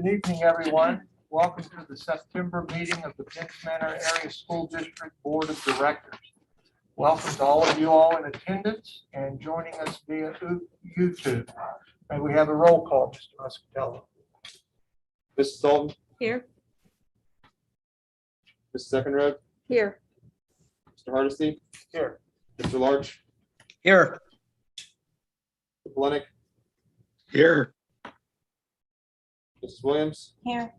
Good evening, everyone. Welcome to the September meeting of the Penns Manor Area School District Board of Directors. Welcome to all of you all in attendance and joining us via YouTube. May we have a roll call, Mr. Muscatello? Mrs. Dalton? Here. Mrs. Eckenrode? Here. Mr. Hardesty? Here. Mr. Large? Here. Mr. Polenick? Here. Mrs. Williams? Here.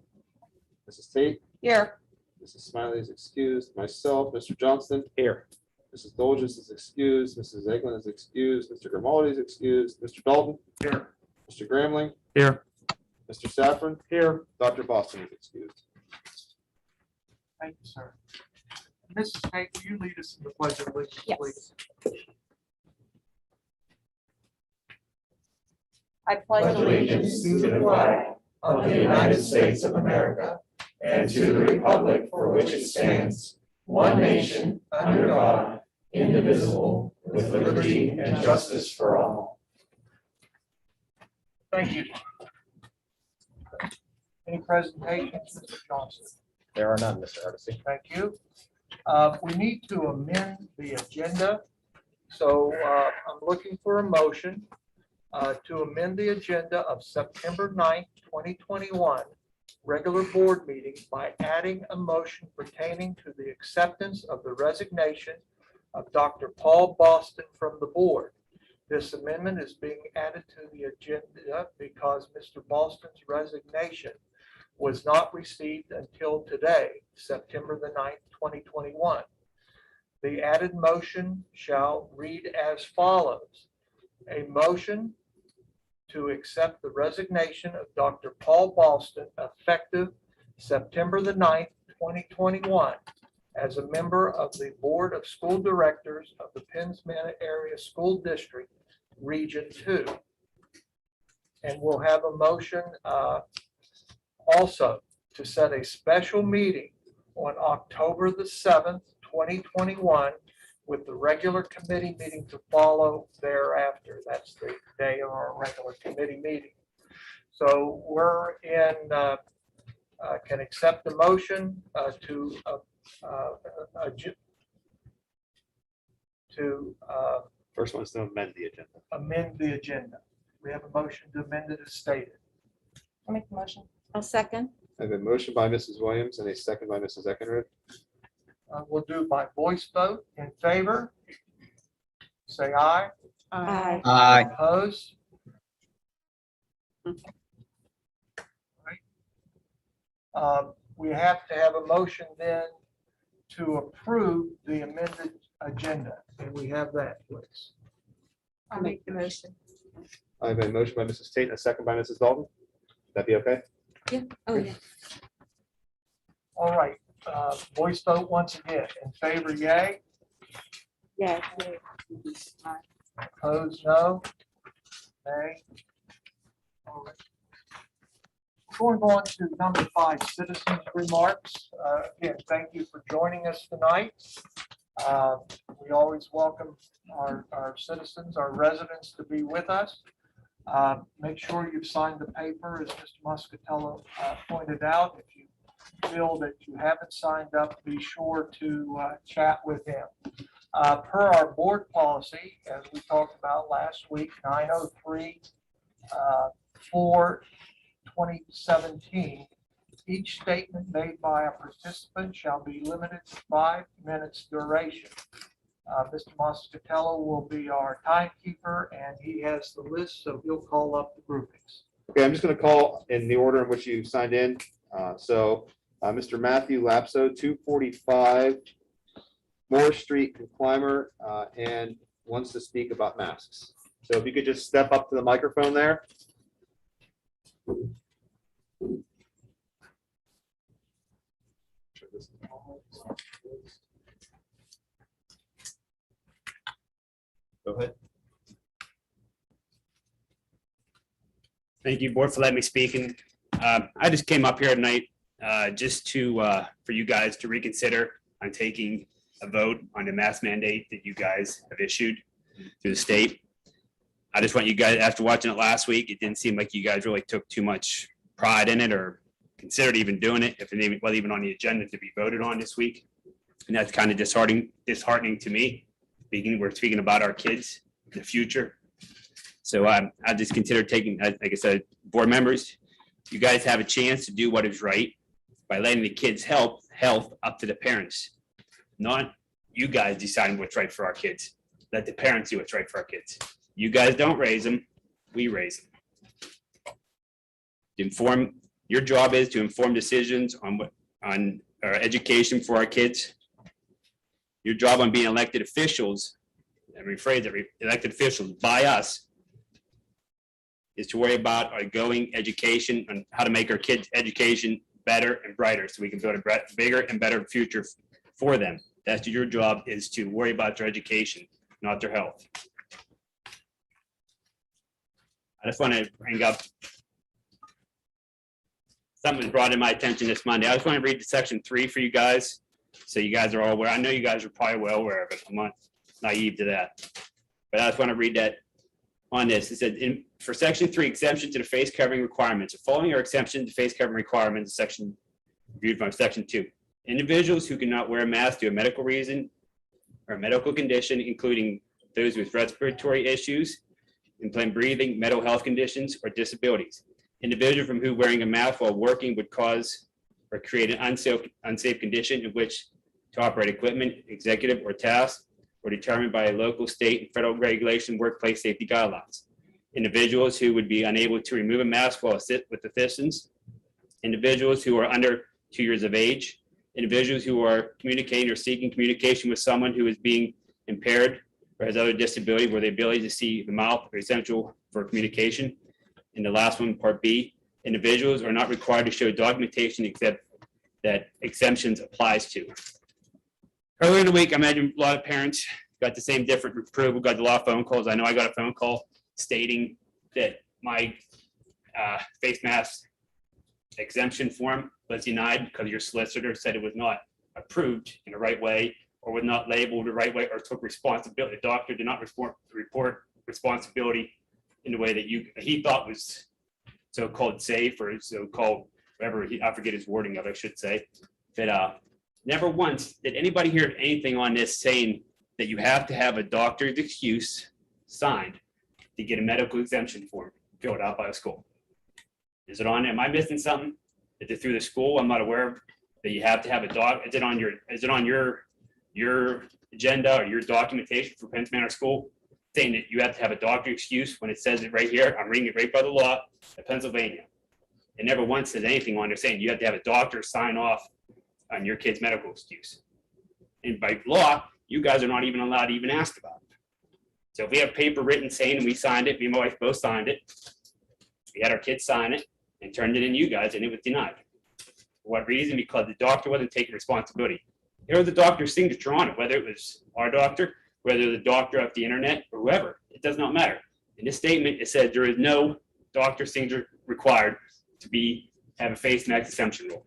Mrs. Tate? Here. Mrs. Smiley is excused. Myself, Mr. Johnston? Here. Mrs. Dolges is excused. Mrs. Eglin is excused. Mr. Grimaldi is excused. Mr. Dalton? Here. Mr. Gramling? Here. Mr. Saffron? Here. Dr. Boston is excused. Thank you, sir. Mrs. Tate, will you lead us in the pledge of allegiance, Yes. please? I pledge allegiance to the flag of the United States of America and to the republic for which it stands, one nation, under God, indivisible, with liberty and justice for all. Thank you. Any presentations, Mr. Johnson? There are none, Mr. Hardesty. Thank you. We need to amend the agenda. So I'm looking for a motion to amend the agenda of September 9th, 2021, regular board meeting by adding a motion pertaining to the acceptance of the resignation of Dr. Paul Boston from the board. This amendment is being added to the agenda because Mr. Boston's resignation was not received until today, September the 9th, 2021. The added motion shall read as follows. A motion to accept the resignation of Dr. Paul Boston effective September the 9th, 2021 as a member of the Board of School Directors of the Penns Manor Area School District, Region 2. And we'll have a motion also to set a special meeting on October the 7th, 2021, with the regular committee meeting to follow thereafter. That's the day of our regular committee meeting. So we're in, can accept the motion First one is to amend the agenda. amend the agenda. We have a motion to amend it as stated. I'll make the motion. I'll second. I have a motion by Mrs. Williams and a second by Mrs. Eckenrode. We'll do by voice vote. In favor, say aye. Aye. Aye. Opposed? We have to have a motion then to approve the amended agenda. And we have that, please. I'll make the motion. I have a motion by Mrs. Tate and a second by Mrs. Dalton. That be okay? Yeah. Oh, yeah. All right, voice vote once again. In favor, yay. Yeah. Opposed, no. Nay. All right. Going on to number 5, citizens' remarks. Again, thank you for joining us tonight. We always welcome our citizens, our residents to be with us. Make sure you've signed the paper, as Mr. Muscatello pointed out. If you feel that you haven't signed up, be sure to chat with him. Per our board policy, as we talked about last week, 903 for 2017, each statement made by a participant shall be limited to 5 minutes duration. Mr. Muscatello will be our timekeeper, and he has the list, so he'll call up the groupings. Okay, I'm just going to call in the order in which you signed in. Mr. Matthew Lapso, 245 Moore Street, Climber, and wants to speak about masks. So if you could just step up to the microphone there. Go ahead. Thank you, board, for letting me speak. And I just came up here tonight just to for you guys to reconsider on taking a vote on the mask mandate that you guys have issued through the state. I just want you guys, after watching it last week, it didn't seem like you guys really took too much pride in it or considered even doing it, if it wasn't even on the agenda to be voted on this week. And that's kind of disheartening to me. We're speaking about our kids, the future. So I just consider taking, like I said, board members, you guys have a chance to do what is right by letting the kids' health up to the parents, not you guys deciding what's right for our kids. Let the parents do what's right for our kids. You guys don't raise them, we raise them. Your job is to inform decisions on our education for our kids. Your job on being elected officials, and rephrase it, elected officials by us, is to worry about our going education and how to make our kids' education better and brighter so we can build a bigger and better future for them. That's your job, is to worry about their education, not their health. I just want to bring up something was brought to my attention this Monday. I just want to read the section 3 for you guys, so you guys are all aware. I know you guys are probably well aware of it. I'm not naive to that, but I just want to read that on this. It said, for section 3, exemption to the face covering requirements. The following are exemption to face covering requirements, section viewed from section 2. Individuals who cannot wear a mask due to a medical reason or medical condition, including those with respiratory issues, implant breathing, mental health conditions, or disabilities. Individuals from whom wearing a mask while working would cause or create an unsafe condition in which to operate equipment, executive, or tasks, or determined by a local, state, and federal regulation workplace safety guidelines. Individuals who would be unable to remove a mask while assist with assistance. Individuals who are under 2 years of age. Individuals who are communicating or seeking communication with someone who is being impaired or has other disability where the ability to see the mouth are essential for communication. And the last one, part B, individuals are not required to show documentation except that exemptions applies to. Earlier in the week, I imagine a lot of parents got the same different approval, got a lot of phone calls. I know I got a phone call stating that my face mask exemption form was denied because your solicitor said it was not approved in the right way or was not labeled the right way or took responsibility. The doctor did not report responsibility in the way that he thought was so-called safe or so-called whatever, I forget his wording of it, I should say. That never once did anybody hear anything on this saying that you have to have a doctor's excuse signed to get a medical exemption form filled out by a school. Is it on? Am I missing something? Is it through the school? I'm not aware of that you have to have a doc. Is it on your agenda or your documentation for Penn Manor School saying that you have to have a doctor excuse when it says it right here? I'm reading it right by the law of Pennsylvania. It never once says anything on there saying you have to have a doctor sign off on your kid's medical excuse. And by law, you guys are not even allowed to even ask about it. So if we have paper written saying, and we signed it, me and my wife both signed it, we had our kids sign it and turned it in to you guys, and it was denied. For what reason? Because the doctor wasn't taking responsibility. There was the doctor's signature on it, whether it was our doctor, whether the doctor off the internet, or whoever. It does not matter. In this statement, it says there is no doctor signature required to have a face mask exemption rule.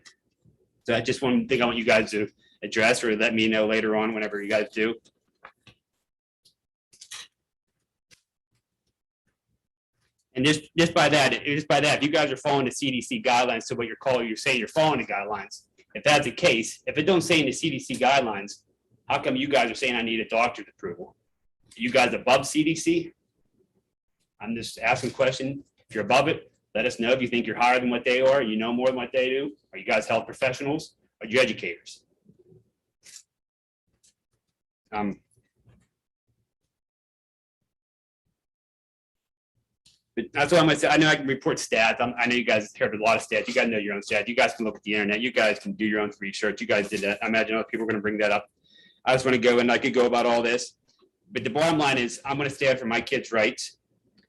So that's just one thing I want you guys to address or let me know later on whenever you guys do. And just by that, if you guys are following the CDC guidelines, so what you're saying you're following the guidelines. If that's the case, if it don't say in the CDC guidelines, how come you guys are saying I need a doctor's approval? Are you guys above CDC? I'm just asking a question. If you're above it, let us know. If you think you're higher than what they are, you know more than what they do. Are you guys health professionals? Are you educators? But that's what I'm gonna say. I know I can report stats. I know you guys heard a lot of stats. You guys know your own stats. You guys can look at the internet. You guys can do your own research. You guys did that. I imagine other people are gonna bring that up. I just want to go and I could go about all this. But the bottom line is I'm gonna stand for my kids' rights.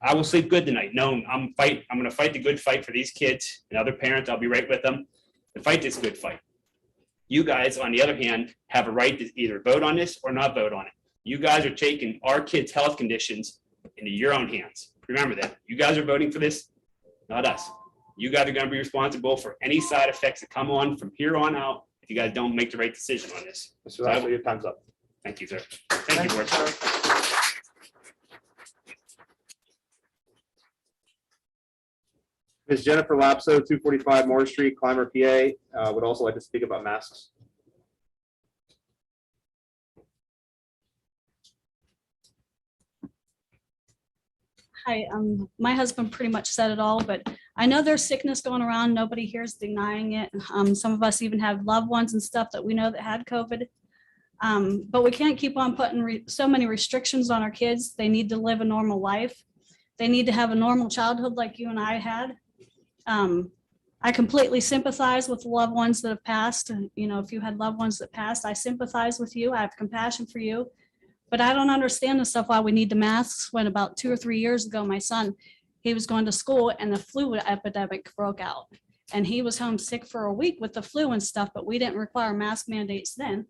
I will sleep good tonight. No, I'm gonna fight the good fight for these kids and other parents. I'll be right with them to fight this good fight. You guys, on the other hand, have a right to either vote on this or not vote on it. You guys are taking our kids' health conditions into your own hands. Remember that. You guys are voting for this, not us. You guys are going to be responsible for any side effects that come on from here on out if you guys don't make the right decision on this. Mr. Lashley, your time's up. Thank you, sir. Thank you, board. Ms. Jennifer Lapso, 245 Moore Street, Clymer, PA, would also like to speak about masks. Hi, my husband pretty much said it all, but I know there's sickness going around. Nobody here is denying it. Some of us even have loved ones and stuff that we know that had COVID. But we can't keep on putting so many restrictions on our kids. They need to live a normal life. They need to have a normal childhood like you and I had. I completely sympathize with the loved ones that have passed. You know, if you had loved ones that passed, I sympathize with you. I have compassion for you. But I don't understand the stuff why we need the masks when about 2 or 3 years ago, my son, he was going to school and the flu epidemic broke out. And he was home sick for a week with the flu and stuff, but we didn't require mask mandates then.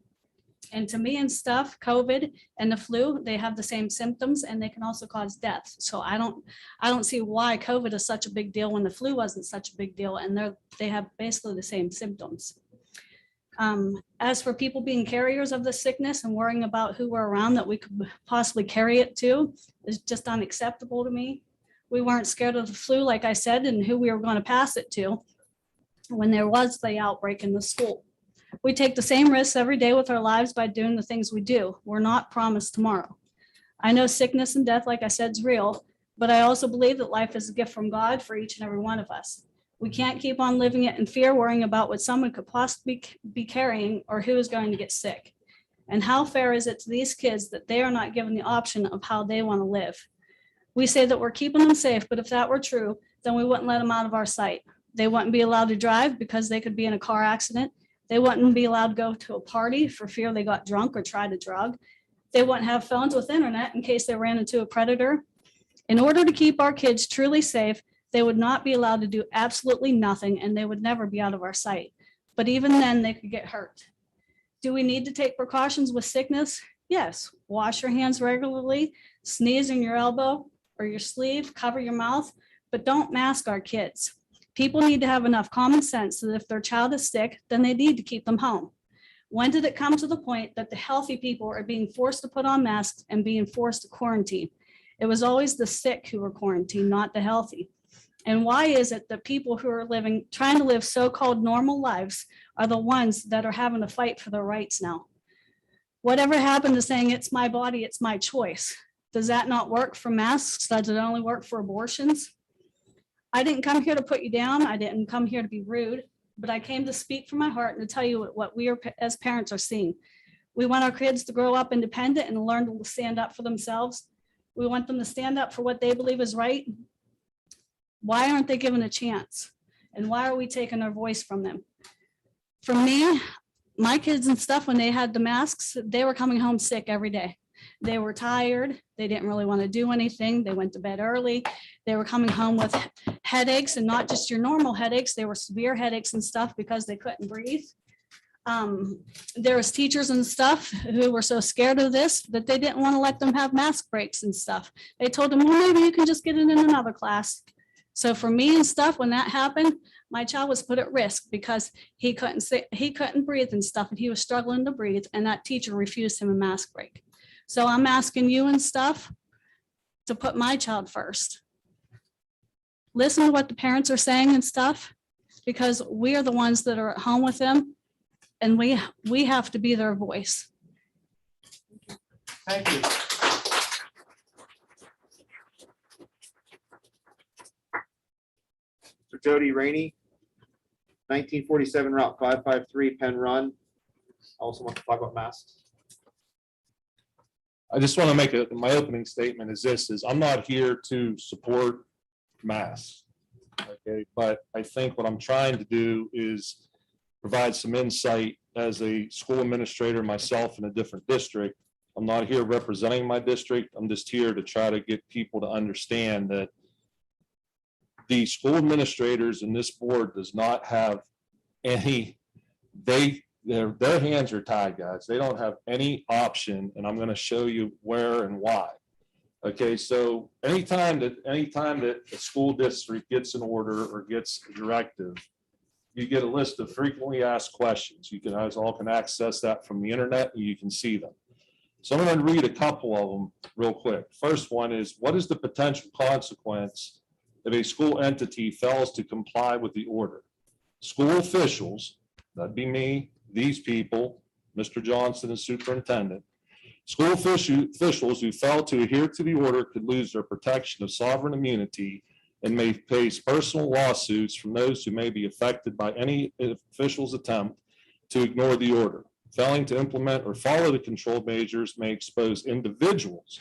And to me and stuff, COVID and the flu, they have the same symptoms and they can also cause death. So I don't see why COVID is such a big deal when the flu wasn't such a big deal, and they have basically the same symptoms. As for people being carriers of the sickness and worrying about who we're around that we could possibly carry it to is just unacceptable to me. We weren't scared of the flu, like I said, and who we were going to pass it to when there was the outbreak in the school. We take the same risks every day with our lives by doing the things we do. We're not promised tomorrow. I know sickness and death, like I said, is real, but I also believe that life is a gift from God for each and every one of us. We can't keep on living it in fear, worrying about what someone could possibly be carrying or who is going to get sick. And how fair is it to these kids that they are not given the option of how they want to live? We say that we're keeping them safe, but if that were true, then we wouldn't let them out of our sight. They wouldn't be allowed to drive because they could be in a car accident. They wouldn't be allowed to go to a party for fear they got drunk or tried a drug. They wouldn't have phones with internet in case they ran into a predator. In order to keep our kids truly safe, they would not be allowed to do absolutely nothing and they would never be out of our sight. But even then they could get hurt. Do we need to take precautions with sickness? Yes. Wash your hands regularly, sneeze in your elbow or your sleeve, cover your mouth, but don't mask our kids. People need to have enough common sense that if their child is sick, then they need to keep them home. When did it come to the point that the healthy people are being forced to put on masks and being forced to quarantine? It was always the sick who were quarantined, not the healthy. And why is it that people who are trying to live so-called normal lives are the ones that are having to fight for their rights now? Whatever happened to saying it's my body, it's my choice? Does that not work for masks? Does it only work for abortions? I didn't come here to put you down. I didn't come here to be rude, but I came to speak from my heart and to tell you what we are, as parents are seeing. We want our kids to grow up independent and learn to stand up for themselves. We want them to stand up for what they believe is right. Why aren't they given a chance? And why are we taking their voice from them? For me, my kids and stuff, when they had the masks, they were coming home sick every day. They were tired. They didn't really want to do anything. They went to bed early. They were coming home with headaches, and not just your normal headaches. They were severe headaches and stuff because they couldn't breathe. There was teachers and stuff who were so scared of this that they didn't want to let them have mask breaks and stuff. They told them, well, maybe you can just get it in another class. So for me and stuff, when that happened, my child was put at risk because he couldn't breathe and stuff, and he was struggling to breathe, and that teacher refused him a mask break. So I'm asking you and stuff to put my child first. Listen to what the parents are saying and stuff, because we are the ones that are at home with them, and we have to be their voice. Thank you. Mr. Jody Rainey, 1947 Route 553 Penn Run. Also want to talk about masks. I just want to make my opening statement is I'm not here to support masks. Okay, but I think what I'm trying to do is provide some insight as a school administrator myself in a different district. I'm not here representing my district. I'm just here to try to get people to understand that the school administrators in this board does not have any, their hands are tied, guys. They don't have any option, and I'm going to show you where and why. Okay, so anytime that a school district gets an order or gets a directive, you get a list of frequently asked questions. You guys all can access that from the internet and you can see them. So I'm going to read a couple of them real quick. First one is, what is the potential consequence if a school entity fails to comply with the order. School officials, that'd be me, these people, Mr. Johnson as superintendent, school officials who fail to adhere to the order could lose their protection of sovereign immunity and may face personal lawsuits from those who may be affected by any official's attempt to ignore the order. Failing to implement or follow the control measures may expose individuals,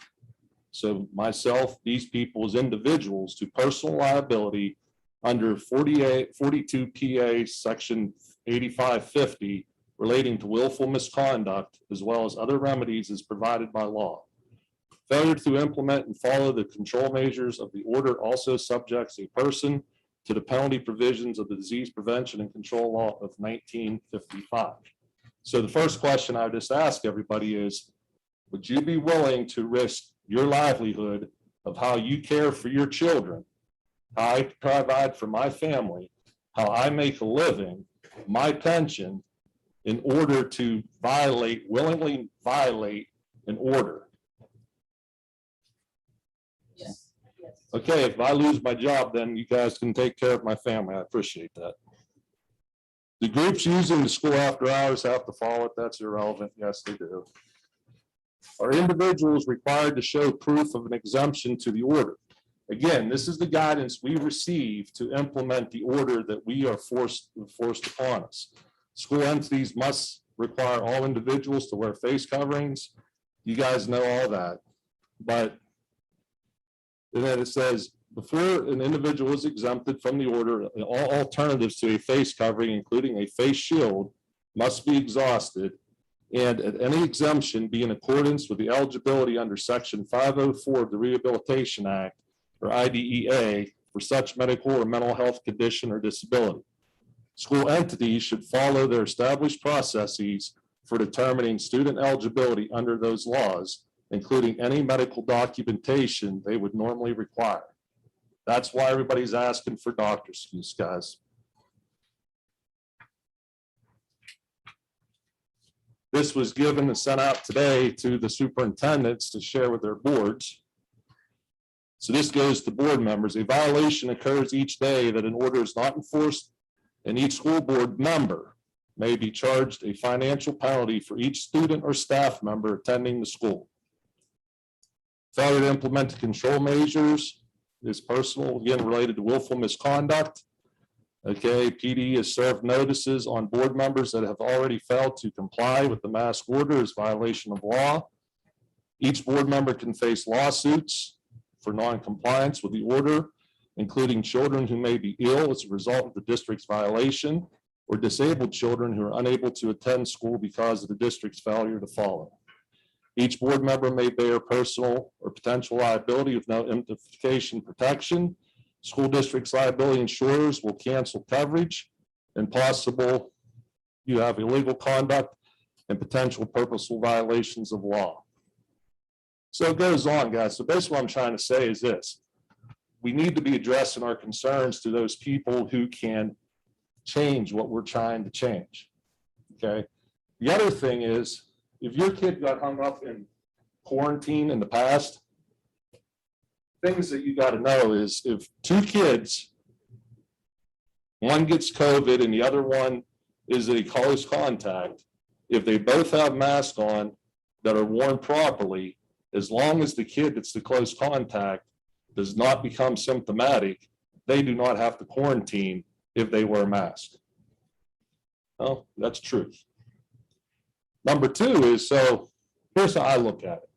so myself, these people as individuals, to personal liability under 42 PA section 8550 relating to willful misconduct, as well as other remedies as provided by law. Failure to implement and follow the control measures of the order also subjects a person to the penalty provisions of the Disease Prevention and Control Law of 1955. So the first question I would just ask everybody is, would you be willing to risk your livelihood of how you care for your children, how I provide for my family, how I make a living, my pension, in order to willingly violate an order? Yes. Okay, if I lose my job, then you guys can take care of my family. I appreciate that. The groups using the school after hours have to follow it. That's irrelevant. Yes, they do. Are individuals required to show proof of an exemption to the order? Again, this is the guidance we receive to implement the order that we are forced upon us. School entities must require all individuals to wear face coverings. You guys know all that. But then it says, before an individual is exempted from the order, all alternatives to a face covering, including a face shield, must be exhausted, and any exemption be in accordance with the eligibility under Section 504 of the Rehabilitation Act, or IDEA, for such medical or mental health condition or disability. School entities should follow their established processes for determining student eligibility under those laws, including any medical documentation they would normally require. That's why everybody's asking for doctor's use, guys. This was given and sent out today to the superintendents to share with their boards. So this goes to board members. A violation occurs each day that an order is not enforced, and each school board member may be charged a financial penalty for each student or staff member attending the school. Failure to implement the control measures is personal, again, related to willful misconduct. Okay, PD has served notices on board members that have already failed to comply with the mask order as violation of law. Each board member can face lawsuits for non-compliance with the order, including children who may be ill as a result of the district's violation, or disabled children who are unable to attend school because of the district's failure to follow. Each board member may bear personal or potential liability with no indemnification protection. School district's liability insurers will cancel coverage, and possible you have illegal conduct and potential purposeful violations of law. So it goes on, guys. So basically what I'm trying to say is this: we need to be addressing our concerns to those people who can change what we're trying to change. Okay. The other thing is, if your kid got hung up in quarantine in the past, things that you got to know is, if two kids, one gets COVID and the other one is a close contact, if they both have masks on that are worn properly, as long as the kid that's the close contact does not become symptomatic, they do not have to quarantine if they wear a mask. Well, that's truth. Number two is, so here's how I look at it.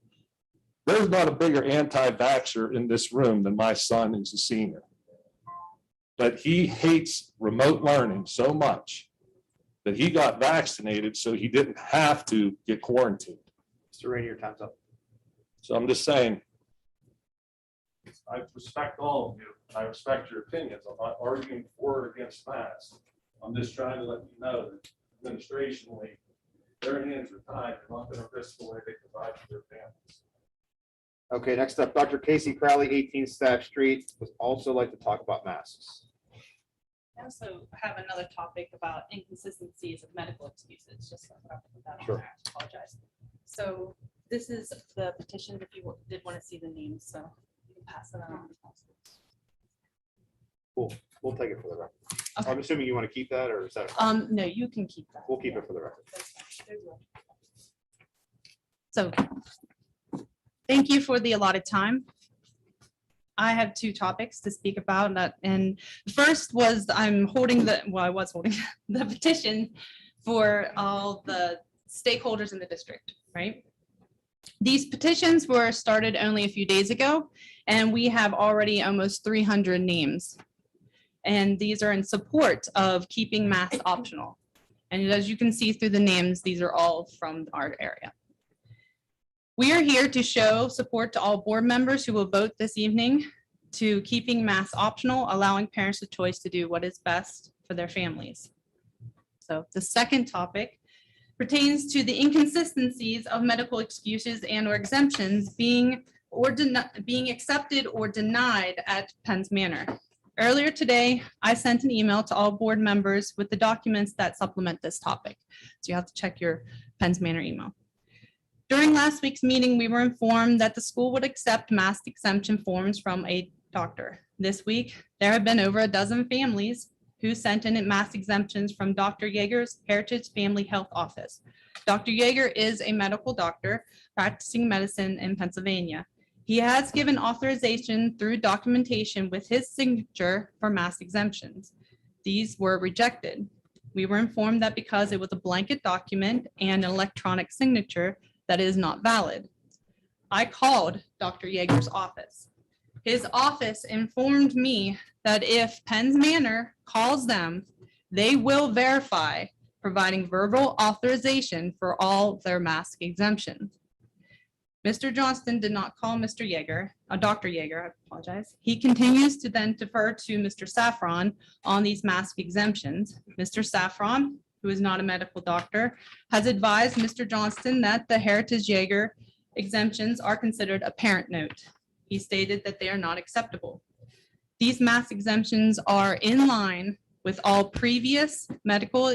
There's not a bigger anti-vaxxer in this room than my son, who's a senior. But he hates remote learning so much that he got vaccinated so he didn't have to get quarantined. Mr. Rainier, time's up. So I'm just saying, I respect all of you. I respect your opinions. I'm not arguing for or against masks. I'm just trying to let you know that administrationally, their hands are tied. They're not going to risk the way they provide for their families. Okay, next up, Dr. Casey Crowley, 18 Staff Street, would also like to talk about masks. I also have another topic about inconsistencies of medical excuses, just so I forgot to put that on Sure. there. I apologize. So this is the petition, if you did want to see the names, so you can pass it on. Cool. We'll take it for the record. Okay. I'm assuming you want to keep that, or is that? No, you can keep that. We'll keep it for the record. So, thank you for the allotted time. I have two topics to speak about that, and the first was I was holding the petition for all the stakeholders in the district, right? These petitions were started only a few days ago, and we have already almost 300 names. And these are in support of keeping masks optional. And as you can see through the names, these are all from our area. We are here to show support to all board members who will vote this evening to keeping masks optional, allowing parents the choice to do what is best for their families. So the second topic pertains to the inconsistencies of medical excuses and or exemptions being accepted or denied at Penn's Manor. Earlier today, I sent an email to all board members with the documents that supplement this topic. So you have to check your Penn's Manor email. During last week's meeting, we were informed that the school would accept mask exemption forms from a doctor. This week, there have been over a dozen families who sent in mask exemptions from Dr. Yeager's Heritage Family Health Office. Dr. Yeager is a medical doctor practicing medicine in Pennsylvania. He has given authorization through documentation with his signature for mask exemptions. These were rejected. We were informed that because it was a blanket document and an electronic signature, that is not valid. I called Dr. Yeager's office. His office informed me that if Penn's Manor calls them, they will verify, providing verbal authorization for all their mask exemptions. Mr. Johnston did not call Mr. Yeager, Dr. Yeager, I apologize. He continues to then defer to Mr. Saffron on these mask exemptions. Mr. Saffron, who is not a medical doctor, has advised Mr. Johnston that the Heritage Yeager exemptions are considered a parent note. He stated that they are not acceptable. These mask exemptions are in line with all previous medical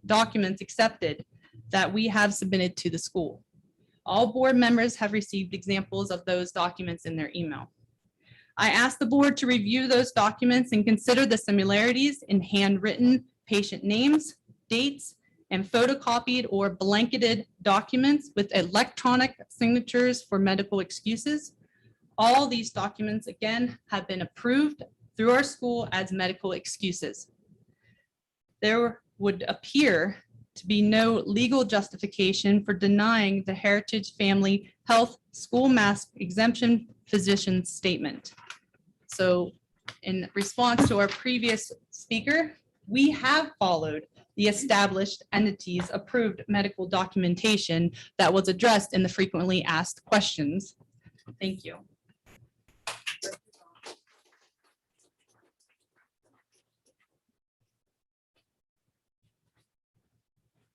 documents accepted that we have submitted to the school. All board members have received examples of those documents in their email. I asked the board to review those documents and consider the similarities in handwritten patient names, dates, and photocopied or blanketed documents with electronic signatures for medical excuses. All these documents, again, have been approved through our school as medical excuses. There would appear to be no legal justification for denying the Heritage Family Health School Mask Exemption Physician Statement. So in response to our previous speaker, we have followed the established entities approved medical documentation that was addressed in the frequently asked questions. Thank you.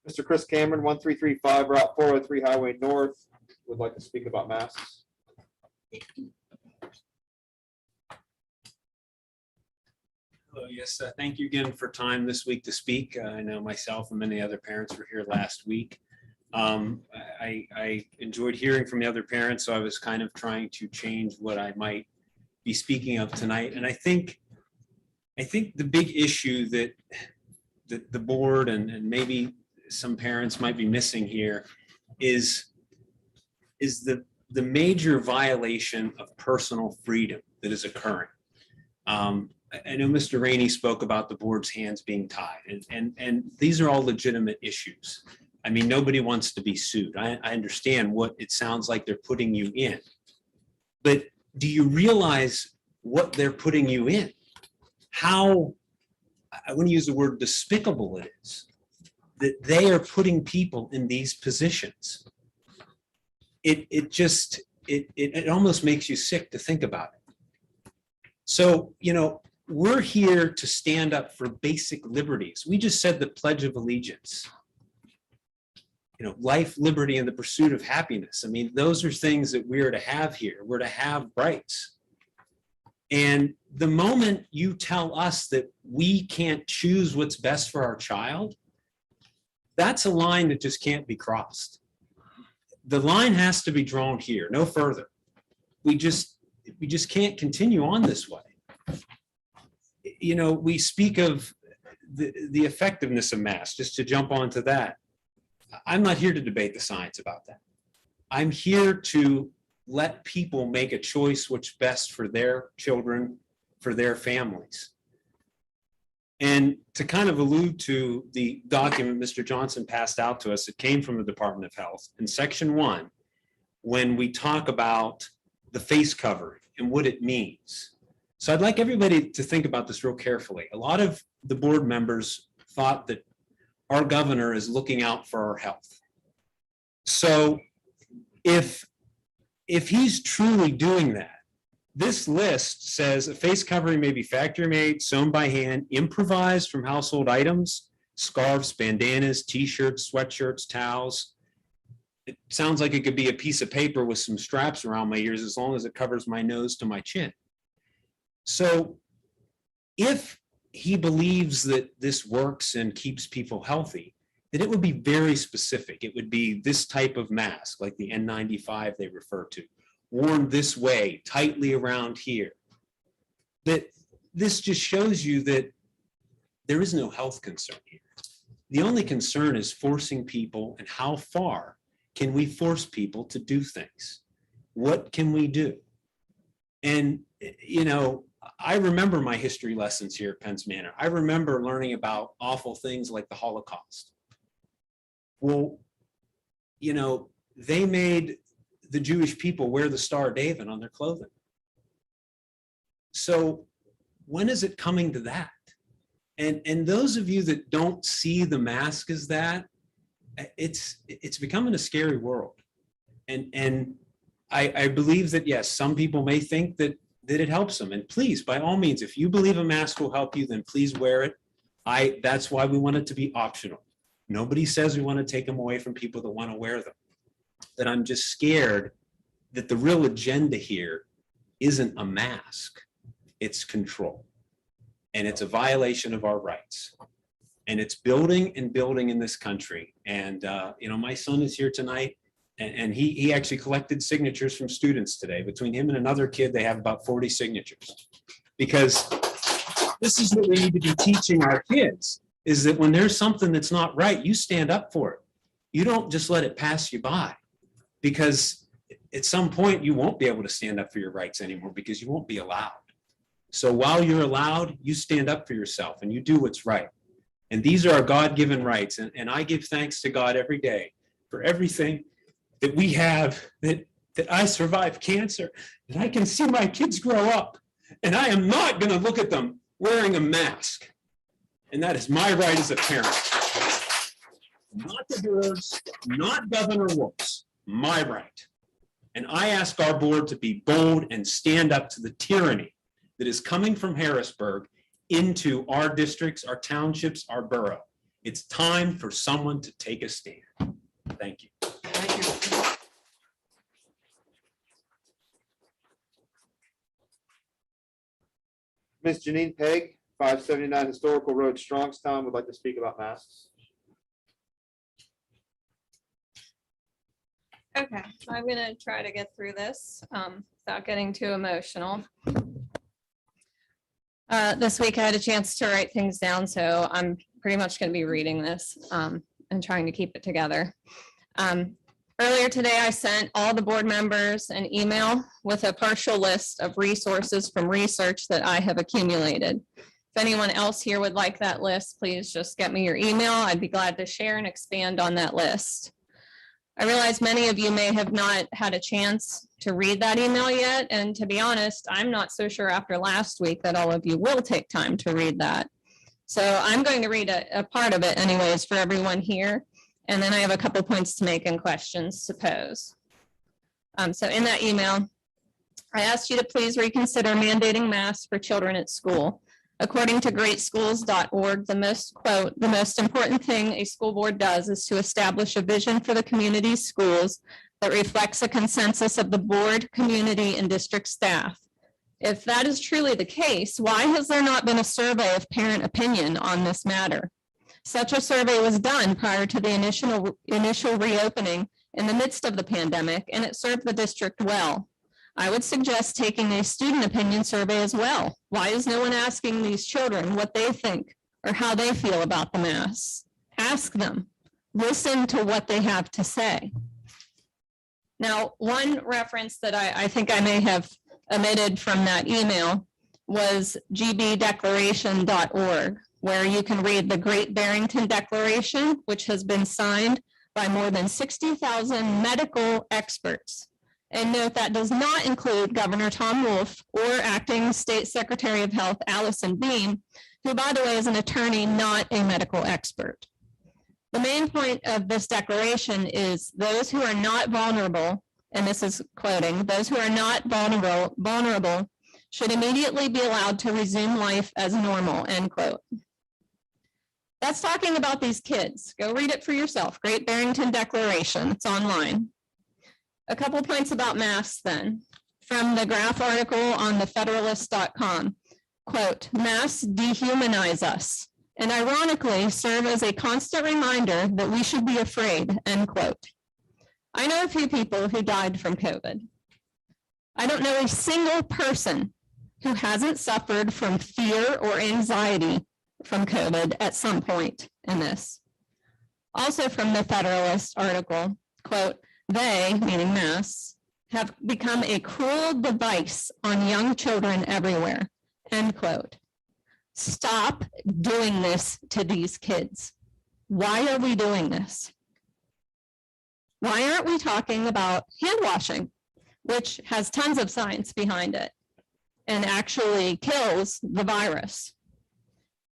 Mr. Chris Cameron, 1335 Route 403 Highway North, would like to speak about masks. Hello, yes, thank you again for time this week to speak. I know myself and many other parents were here last week. I enjoyed hearing from the other parents, so I was kind of trying to change what I might be speaking of tonight. And I think the big issue that the board and maybe some parents might be missing here is the major violation of personal freedom that is occurring. I know Mr. Rainey spoke about the board's hands being tied, and these are all legitimate issues. I mean, nobody wants to be sued. I understand what it sounds like they're putting you in, but do you realize what they're putting you in? How, I want to use the word despicable it is, that they are putting people in these positions. It almost makes you sick to think about it. So, you know, we're here to stand up for basic liberties. We just said the Pledge of Allegiance. You know, life, liberty, and the pursuit of happiness. I mean, those are things that we're to have here. We're to have rights. And the moment you tell us that we can't choose what's best for our child, that's a line that just can't be crossed. The line has to be drawn here, no further. We just can't continue on this way. you know, we speak of the effectiveness of masks, just to jump onto that. I'm not here to debate the science about that. I'm here to let people make a choice what's best for their children, for their families. And to kind of allude to the document Mr. Johnson passed out to us, it came from the Department of Health. In section 1, when we talk about the face covering and what it means. So I'd like everybody to think about this real carefully. A lot of the board members thought that our governor is looking out for our health. So if he's truly doing that, this list says a face covering may be factory made, sewn by hand, improvised from household items, scarves, bandanas, t-shirts, sweatshirts, towels. It sounds like it could be a piece of paper with some straps around my ears as long as it covers my nose to my chin. So if he believes that this works and keeps people healthy, then it would be very specific. It would be this type of mask, like the N95 they refer to, worn this way, tightly around here. That this just shows you that there is no health concern here. The only concern is forcing people, and how far can we force people to do things? What can we do? And, you know, I remember my history lessons here at Penn's Manor. I remember learning about awful things like the Holocaust. Well, you know, they made the Jewish people wear the Star of David on their clothing. So when is it coming to that? And those of you that don't see the mask as that, it's becoming a scary world. And I believe that, yes, some people may think that it helps them. And please, by all means, if you believe a mask will help you, then please wear it. That's why we want it to be optional. Nobody says we want to take them away from people that want to wear them. That I'm just scared that the real agenda here isn't a mask, it's control. And it's a violation of our rights. And it's building and building in this country. And you know, my son is here tonight, and he actually collected signatures from students today. Between him and another kid, they have about 40 signatures. Because this is what we need to be teaching our kids, is that when there's something that's not right, you stand up for it. You don't just let it pass you by. Because at some point, you won't be able to stand up for your rights anymore because you won't be allowed. So while you're allowed, you stand up for yourself and you do what's right. And these are our God-given rights. And I give thanks to God every day for everything that we have, that I survived cancer, that I can see my kids grow up. And I am not going to look at them wearing a mask. And that is my right as a parent. Not the board's, not Governor Wolf's, my right. And I ask our board to be bold and stand up to the tyranny that is coming from Harrisburg into our districts, our townships, our borough. It's time for someone to take a stand. Thank you. Thank you. Ms. Janine Pegg, 579 Historical Road, Strongstown, would like to speak about masks. Okay, I'm gonna try to get through this without getting too emotional. This week I had a chance to write things down, so I'm pretty much gonna be reading this and trying to keep it together. Earlier today, I sent all the board members an email with a partial list of resources from research that I have accumulated. If anyone else here would like that list, please just get me your email. I'd be glad to share and expand on that list. I realize many of you may have not had a chance to read that email yet. And to be honest, I'm not so sure after last week that all of you will take time to read that. So I'm going to read a part of it anyways for everyone here. And then I have a couple points to make and questions to pose. So in that email, I asked you to please reconsider mandating masks for children at school. According to greatschools.org, the most important thing a school board does is to establish a vision for the community's schools that reflects a consensus of the board, community, and district staff. If that is truly the case, why has there not been a survey of parent opinion on this matter? Such a survey was done prior to the initial reopening in the midst of the pandemic, and it served the district well. I would suggest taking a student opinion survey as well. Why is no one asking these children what they think or how they feel about the mask? Ask them, listen to what they have to say. Now, one reference that I think I may have omitted from that email was gbdeclaration.org, where you can read the Great Barrington Declaration, which has been signed by more than 60,000 medical experts. And note that does not include Governor Tom Wolf or Acting State Secretary of Health Allison Beam, who, by the way, is an attorney, not a medical expert. The main point of this declaration is those who are not vulnerable, and this is quoting, those who are not vulnerable should immediately be allowed to resume life as normal, end quote. That's talking about these kids. Go read it for yourself. Great Barrington Declaration. It's online. A couple points about masks then. From the graph article on thefederalist.com, quote, masks dehumanize us and ironically serve as a constant reminder that we should be afraid, end quote. I know a few people who died from COVID. I don't know a single person who hasn't suffered from fear or anxiety from COVID at some point in this. Also from the Federalist article, quote, they, meaning masks, have become a cruel device on young children everywhere, end quote. Stop doing this to these kids. Why are we doing this? Why aren't we talking about hand washing, which has tons of science behind it and actually kills the virus?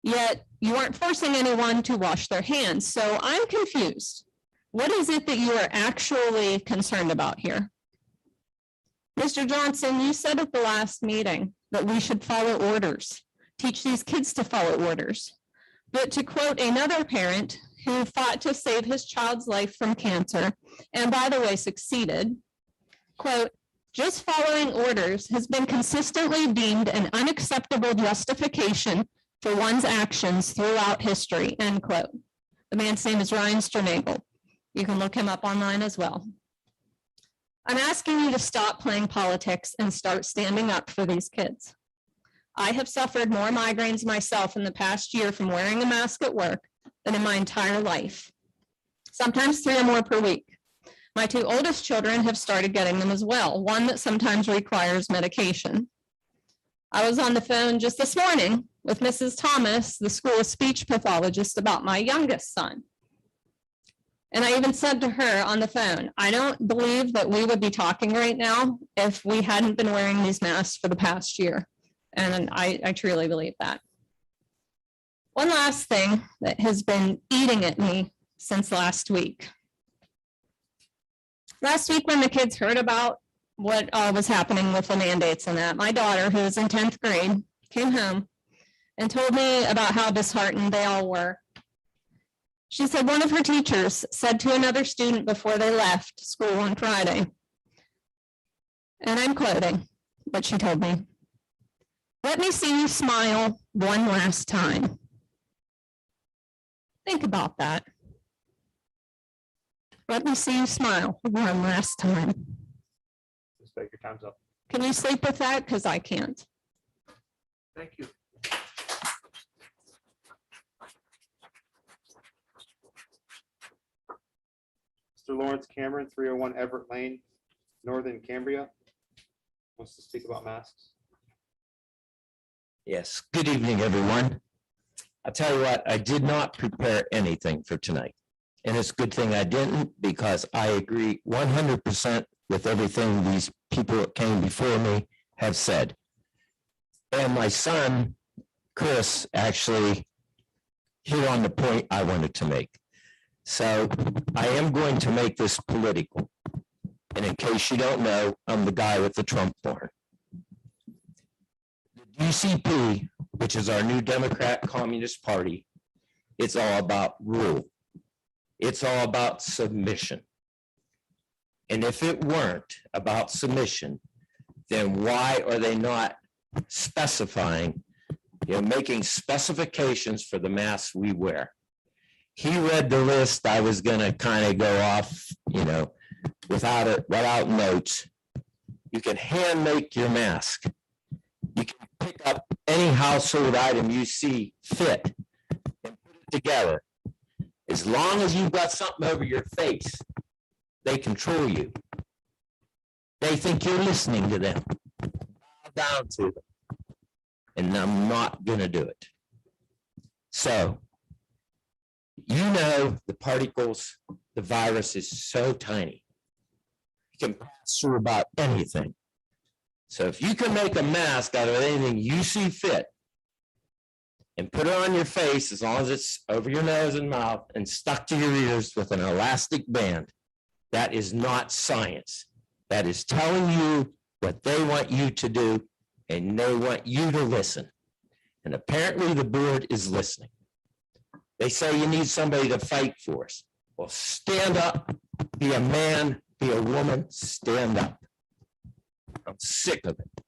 Yet you aren't forcing anyone to wash their hands. So I'm confused. What is it that you are actually concerned about here? Mr. Johnson, you said at the last meeting that we should follow orders, teach these kids to follow orders. But to quote another parent who fought to save his child's life from cancer, and by the way, succeeded, quote, just following orders has been consistently deemed an unacceptable justification for one's actions throughout history, end quote. The man's name is Ryan Sternagel. You can look him up online as well. I'm asking you to stop playing politics and start standing up for these kids. I have suffered more migraines myself in the past year from wearing a mask at work than in my entire life, sometimes 3 or more per week. My 2 oldest children have started getting them as well, one that sometimes requires medication. I was on the phone just this morning with Mrs. Thomas, the school speech pathologist, about my youngest son. And I even said to her on the phone, I don't believe that we would be talking right now if we hadn't been wearing these masks for the past year. And I truly believe that. One last thing that has been eating at me since last week. Last week when the kids heard about what was happening with the mandates and that, my daughter, who is in 10th grade, came home and told me about how disheartened they all were. She said one of her teachers said to another student before they left school on Friday, and I'm quoting what she told me, let me see you smile one last time. Think about that. Let me see you smile one last time. Ms. Baker, time's up. Can you sleep with that? Because I can't. Thank you. Mr. Lawrence Cameron, 301 Everett Lane, Northern Cambria, wants to speak about masks. Yes, good evening, everyone. I'll tell you what, I did not prepare anything for tonight. And it's a good thing I didn't, because I agree 100% with everything these people that came before me have said. And my son, Chris, actually hit on the point I wanted to make. So I am going to make this political. And in case you don't know, I'm the guy with the Trump horn. The DCP, which is our new Democrat Communist Party, it's all about rule. It's all about submission. And if it weren't about submission, then why are they not specifying, making specifications for the masks we wear? He read the list. I was going to kind of go off, without notes. You can hand make your mask. You can pick up any household item you see fit and put it together. As long as you've got something over your face, they control you. They think you're listening to them. Bow down to them. And I'm not going to do it. So, you know, the particles, the virus is so tiny. It can pass through about anything. So if you can make a mask out of anything you see fit and put it on your face, as long as it's over your nose and mouth and stuck to your ears with an elastic band, that is not science. That is telling you what they want you to do, and they want you to listen. And apparently the board is listening. They say you need somebody to fight for us. Well, stand up, be a man, be a woman, stand up. I'm sick of it.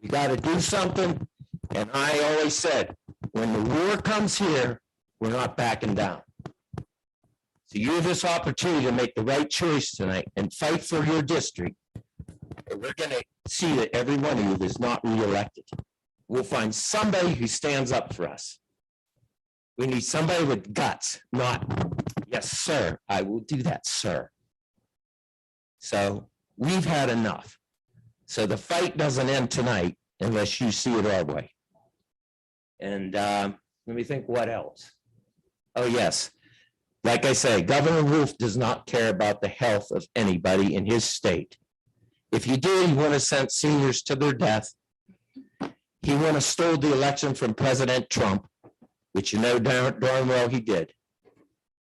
You got to do something. And I always said, when the war comes here, we're not backing down. So you have this opportunity to make the right choice tonight and fight for your district. And we're going to see that every one of you is not reelected. We'll find somebody who stands up for us. We need somebody with guts, not, yes, sir, I will do that, sir. So we've had enough. So the fight doesn't end tonight unless you see it our way. And let me think what else. Oh, yes. Like I say, Governor Wolf does not care about the health of anybody in his state. If you do, he want to send seniors to their death. He want to stole the election from President Trump, which you know darn well he did.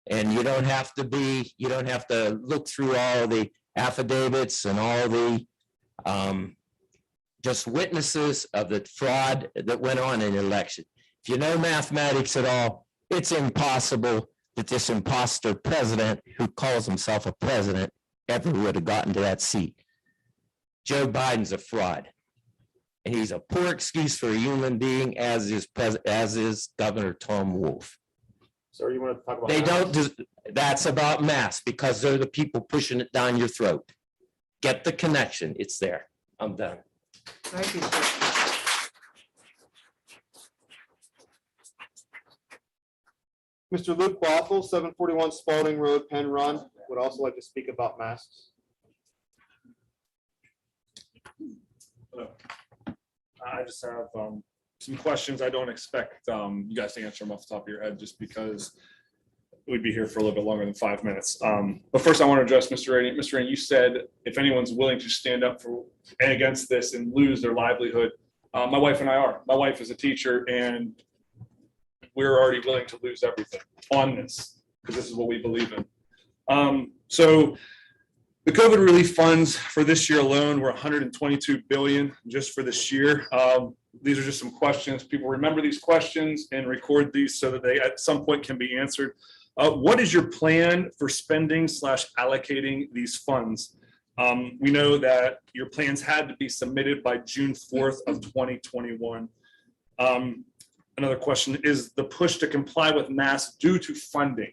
And you don't have to look through all the affidavits and all the just witnesses of the fraud that went on in the election. If you know mathematics at all, it's impossible that this imposter president who calls himself a president ever would have gotten to that seat. Joe Biden's a fraud. And he's a poor excuse for a human being, as is Governor Tom Wolf. So you want to talk about? They masks? don't, that's about masks because they're the people pushing it down your throat. Get the connection, it's there. I'm done. Thank you, sir. Mr. Luke Bothell, 741 Spalding Road, Penn Run, would also like to speak about masks. I just have some questions. I don't expect you guys to answer them off the top of your head just because we'd be here for a little bit longer than 5 minutes. But first I want to address Mr. Rainey. Mr. Rainey, you said if anyone's willing to stand up for and against this and lose their livelihood, my wife and I are. My wife is a teacher and we're already willing to lose everything on this because this is what we believe in. So the COVID relief funds for this year alone were $122 billion just for this year. These are just some questions. People remember these questions and record these so that they at some point can be answered. What is your plan for spending / allocating these funds? We know that your plans had to be submitted by June 4th of 2021. Another question is the push to comply with masks due to funding.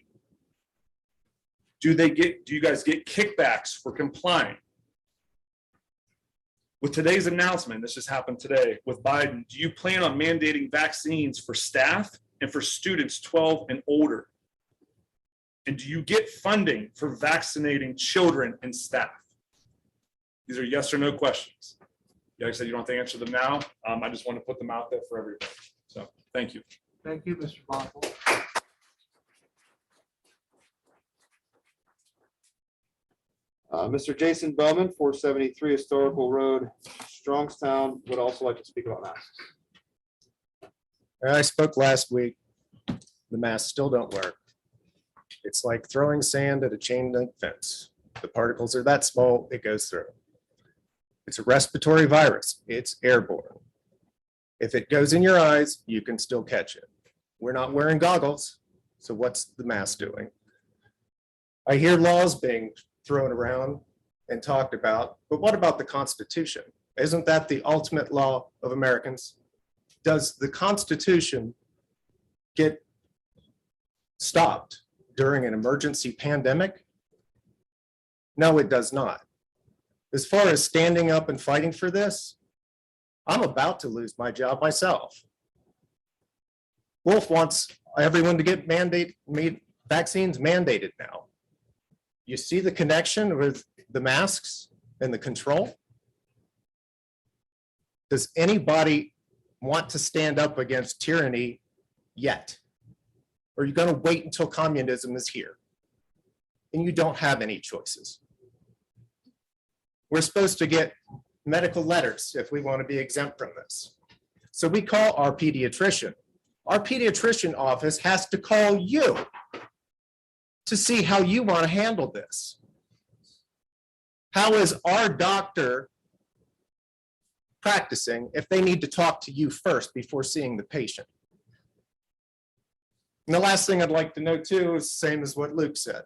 Do you guys get kickbacks for complying? With today's announcement, this just happened today with Biden, do you plan on mandating vaccines for staff and for students 12 and older? And do you get funding for vaccinating children and staff? These are yes or no questions. Like I said, you don't have to answer them now. I just want to put them out there for everybody. So thank you. Thank you, Mr. Bothell. Mr. Jason Bowman, 473 Historical Road, Strongstown, would also like to speak about masks. I spoke last week. The masks still don't work. It's like throwing sand at a chain link fence. The particles are that small, it goes through. It's a respiratory virus. It's airborne. If it goes in your eyes, you can still catch it. We're not wearing goggles, so what's the mask doing? I hear laws being thrown around and talked about, but what about the Constitution? Isn't that the ultimate law of Americans? Does the Constitution get stopped during an emergency pandemic? No, it does not. As far as standing up and fighting for this, I'm about to lose my job myself. Wolf wants everyone to get vaccines mandated now. You see the connection with the masks and the control? Does anybody want to stand up against tyranny yet? Or are you going to wait until communism is here and you don't have any choices? We're supposed to get medical letters if we want to be exempt from this. So we call our pediatrician. Our pediatrician office has to call you to see how you want to handle this. How is our doctor practicing if they need to talk to you first before seeing the patient? And the last thing I'd like to know too is the same as what Luke said.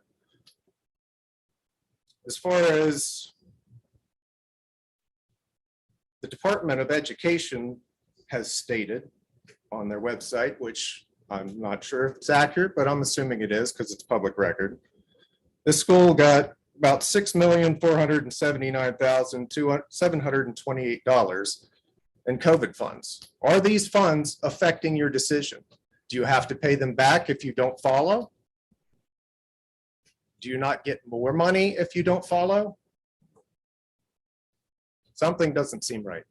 As far as the Department of Education has stated on their website, which I'm not sure if it's accurate, but I'm assuming it is because it's public record. This school got about $6,479,728 in COVID funds. Are these funds affecting your decision? Do you have to pay them back if you don't follow? Do you not get more money if you don't follow? Something doesn't seem right.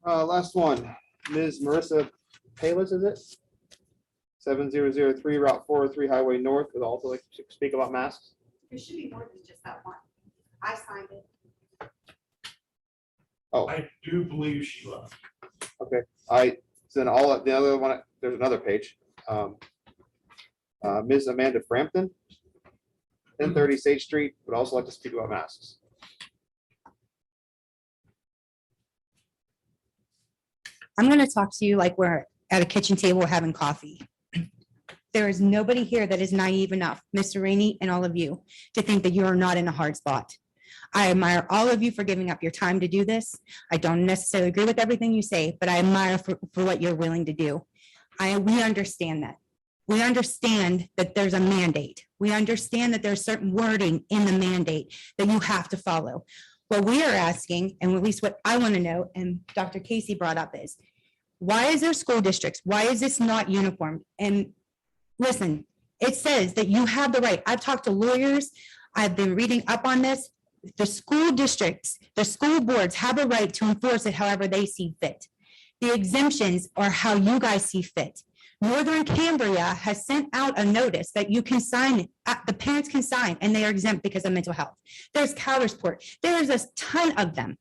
Last one, Ms. Marissa Palis, is it? 7003 Route 403 Highway North, would also like to speak about masks. There should be more than just that one. I signed it. Oh, I do believe she left. then all the other one, there's another page. Ms. Amanda Frampton, 1030 Sage Street, would also like to speak about masks. I'm going to talk to you like we're at a kitchen table having coffee. There is nobody here that is naive enough, Mr. Rainey and all of you, to think that you are not in a hard spot. I admire all of you for giving up your time to do this. I don't necessarily agree with everything you say, but I admire for what you're willing to do. We understand that. We understand that there's a mandate. We understand that there's certain wording in the mandate that you have to follow. What we are asking, and at least what I want to know, and Dr. Casey brought up is, why is there school districts? Why is this not uniform? And listen, it says that you have the right. I've talked to lawyers. I've been reading up on this. The school districts, the school boards have a right to enforce it however they see fit. The exemptions are how you guys see fit. Northern Cambria has sent out a notice that you can sign, the parents can sign, and they are exempt because of mental health. There's Caldersport. There's a ton of them.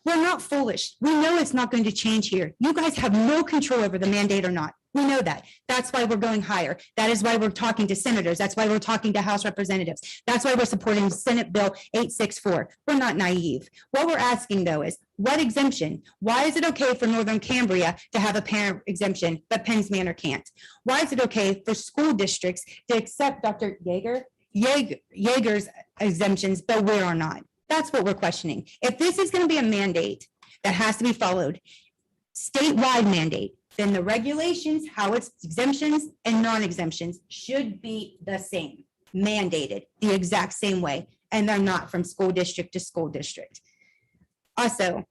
We're not foolish. We know it's not going to change here. You guys have no control over the mandate or not. We know that. That's why we're going higher. That is why we're talking to senators. That's why we're talking to House representatives. That's why we're supporting Senate Bill 864. We're not naive. What we're asking though is, what exemption? Why is it okay for Northern Cambria to have a parent exemption, but Penns Manor can't? Why is it okay for school districts to accept Dr. Yeager's exemptions, but we are not? That's what we're questioning. If this is going to be a mandate that has to be followed, statewide mandate, then the regulations, how it's exemptions and non-exemptions should be the same, mandated the exact same way, and they're not from school district to school district. Also,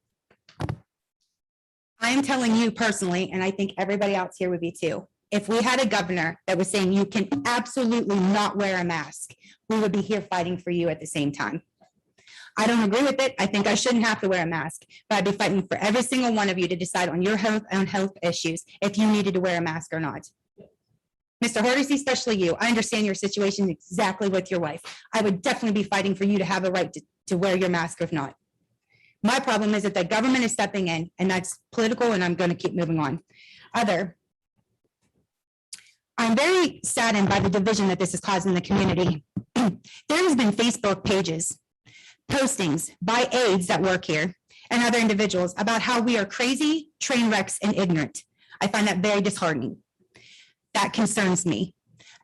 I am telling you personally, and I think everybody else here would be too, if we had a governor that was saying you can absolutely not wear a mask, we would be here fighting for you at the same time. I don't agree with it. I think I shouldn't have to wear a mask, but I'd be fighting for every single one of you to decide on your health issues if you needed to wear a mask or not. Mr. Hardesty, especially you, I understand your situation exactly with your wife. I would definitely be fighting for you to have a right to wear your mask if not. My problem is that the government is stepping in, and that's political, and I'm going to keep moving on. I'm very saddened by the division that this has caused in the community. There has been Facebook pages, postings by aides that work here and other individuals about how we are crazy, train wrecks, and ignorant. I find that very disheartening. That concerns me,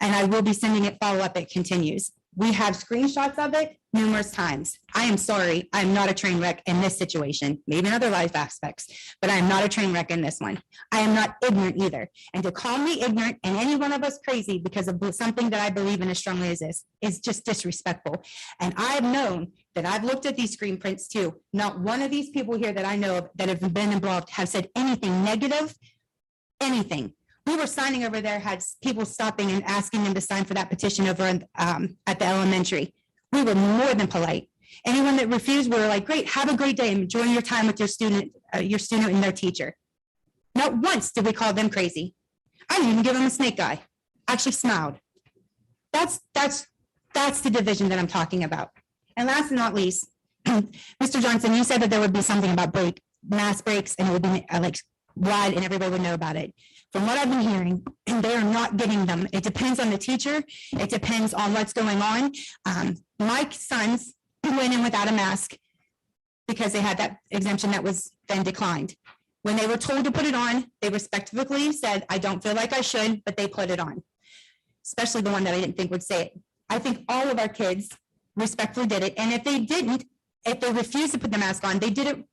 and I will be sending it follow-up. It continues. We have screenshots of it numerous times. I am sorry, I'm not a train wreck in this situation, maybe in other life aspects, but I am not a train wreck in this one. I am not ignorant either. And to call me ignorant and any one of us crazy because of something that I believe in as strongly as this is just disrespectful. And I've known that I've looked at these screen prints too. Not one of these people here that I know of that have been involved have said anything negative, anything. We were signing over there, had people stopping and asking them to sign for that petition over at the elementary. We were more than polite. Anyone that refused, we were like, great, have a great day, enjoy your time with your student and their teacher. Not once did we call them crazy. I didn't even give them a snake eye. Actually smiled. That's the division that I'm talking about. And last but not least, Mr. Johnson, you said that there would be something about mass breaks and it would be like wide and everybody would know about it. From what I've been hearing, they are not getting them. It depends on the teacher. It depends on what's going on. My sons went in without a mask because they had that exemption that was then declined. When they were told to put it on, they respectfully said, I don't feel like I should, but they put it on. Especially the one that I didn't think would say it. I think all of our kids respectfully did it. And if they didn't, if they refused to put the mask on, they did it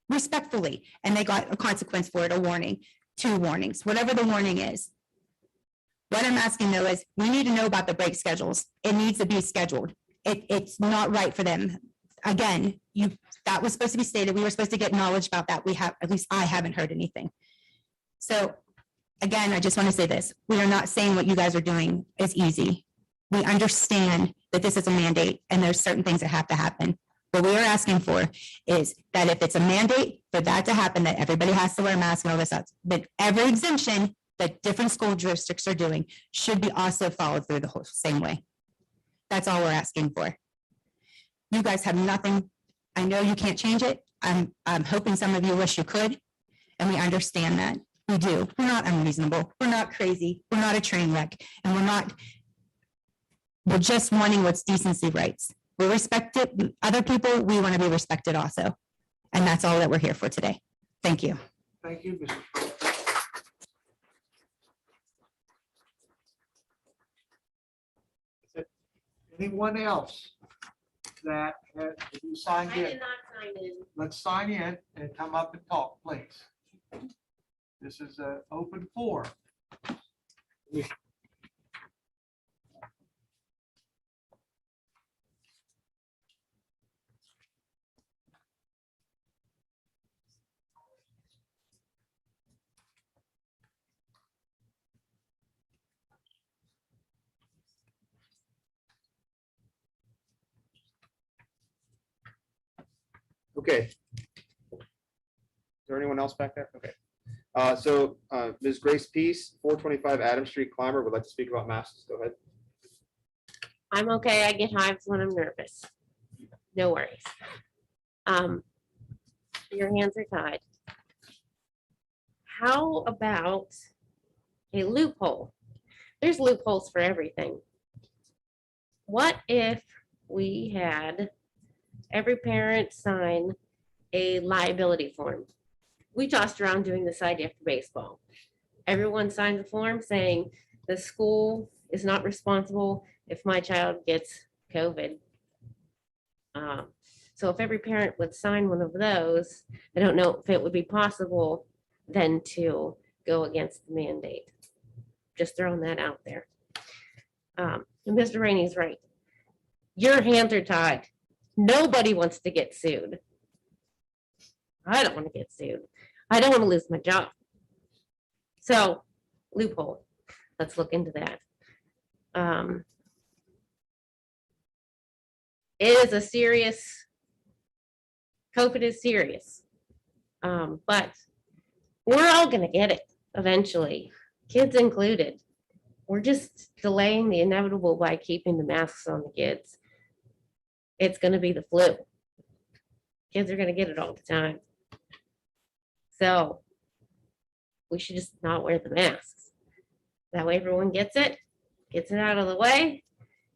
respectfully and they got a consequence for it, a warning. 2 warnings, whatever the warning is. What I'm asking though is we need to know about the break schedules. It needs to be scheduled. It's not right for them. Again, that was supposed to be stated. We were supposed to get knowledge about that. We have, at least I haven't heard anything. So again, I just want to say this. We are not saying what you guys are doing is easy. We understand that this is a mandate and there's certain things that have to happen. What we are asking for is that if it's a mandate for that to happen, that everybody has to wear a mask and all this stuff, but every exemption that different school districts are doing should be also followed through the whole same way. That's all we're asking for. You guys have nothing. I know you can't change it. I'm hoping some of you wish you could, and we understand that. We do. We're not unreasonable. We're not crazy. We're not a train wreck, and we're just wanting what's decency rights. We respect it. Other people, we want to be respected also. And that's all that we're here for today. Thank you. Thank you, Mr. Anyone else that you signed I in? did not sign in. Let's sign in and come up and talk, please. This is an open forum. Okay. Is there anyone else back there? Okay. So Ms. Grace Peace, 425 Adams Street Climber, would like to speak about masks. Go ahead. I'm okay. I get hives when I'm nervous. No worries. Your hands are tied. How about a loophole? There's loopholes for everything. What if we had every parent sign a liability form? We tossed around doing this idea for baseball. Everyone signs a form saying the school is not responsible if my child gets COVID. So if every parent would sign one of those, I don't know if it would be possible then to go against the mandate. Just throwing that out there. And Mr. Rainey's right. Your hands are tied. Nobody wants to get sued. I don't want to get sued. I don't want to lose my job. So, loophole. Let's look into that. It is a serious, COVID is serious. But we're all going to get it eventually, kids included. We're just delaying the inevitable by keeping the masks on the kids. It's going to be the flu. Kids are going to get it all the time. So we should just not wear the masks. That way everyone gets it out of the way.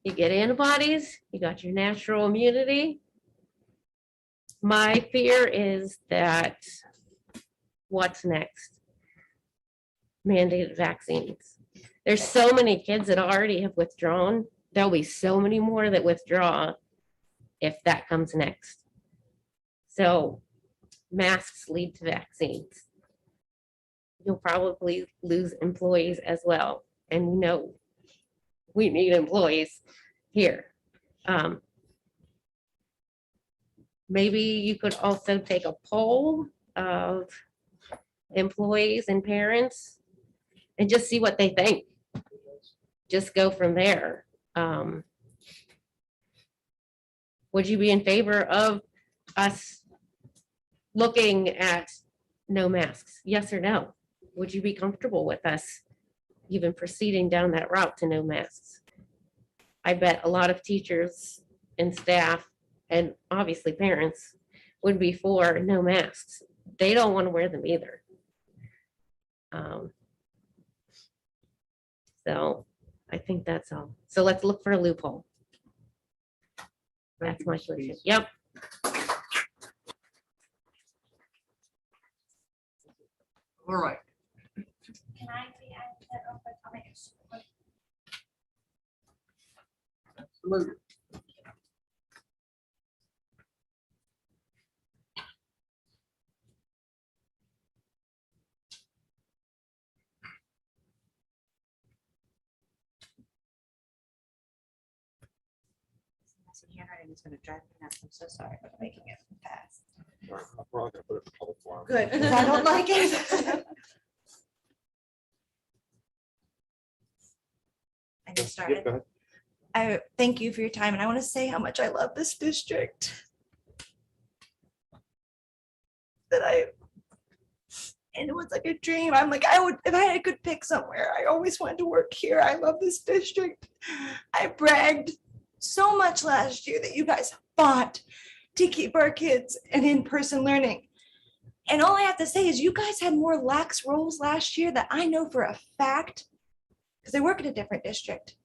You get antibodies, you got your natural immunity. My fear is that what's next? Mandated vaccines. There's so many kids that already have withdrawn there'll be so many more that withdraw if that comes next. So masks lead to vaccines. You'll probably lose employees as well. And we know we need employees here. Maybe you could also take a poll of employees and parents and just see what they think. Just go from there. Would you be in favor of us looking at no masks? Yes or no? Would you be comfortable with us even proceeding down that route to no masks? I bet a lot of teachers and staff and obviously parents would be for no masks. They don't want to wear them either. So I think that's all. So let's look for a loophole. That's my solution. Yep. All right. Can I react to that real quick? I'll make it super quick. Absolutely. Handwriting is gonna drive me nuts. I'm so sorry for making it fast. I'm probably gonna put it in public forum. Good, because I don't like it. I get Yep, started. go ahead. I thank you for your time, and I want to say how much I love this district. And it was like a dream. I'm like, if I could pick somewhere, I always wanted to work here. I love this district. I bragged so much last year that you guys fought to keep our kids in in-person learning. And all I have to say is you guys had more lax rules last year that I know for a fact, because I work in a different district.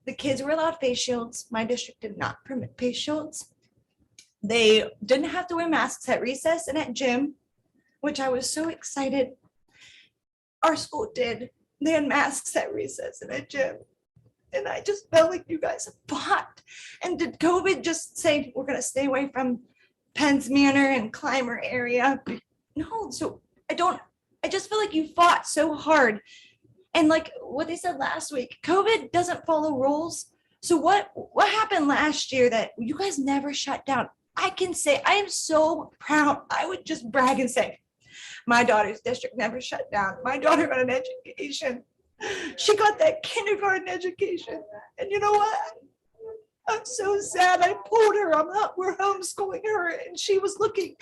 The kids were allowed face shields. My district did not permit face shields. They didn't have to wear masks at recess and at gym, which I was so excited. Our school did. They had masks at recess and at gym. And I just felt like you guys fought. And did COVID just say, we're gonna stay away from Penns Manor and Clymer area? No, so I just feel like you fought so hard. And like what they said last week, COVID doesn't follow rules. So what happened last year that you guys never shut down? I can say, I am so proud. I would just brag and say, my daughter's district never shut down. My daughter got an education. She got that kindergarten education. And you know what? I'm so sad. I pulled her. We're homeschooling her. And she was looking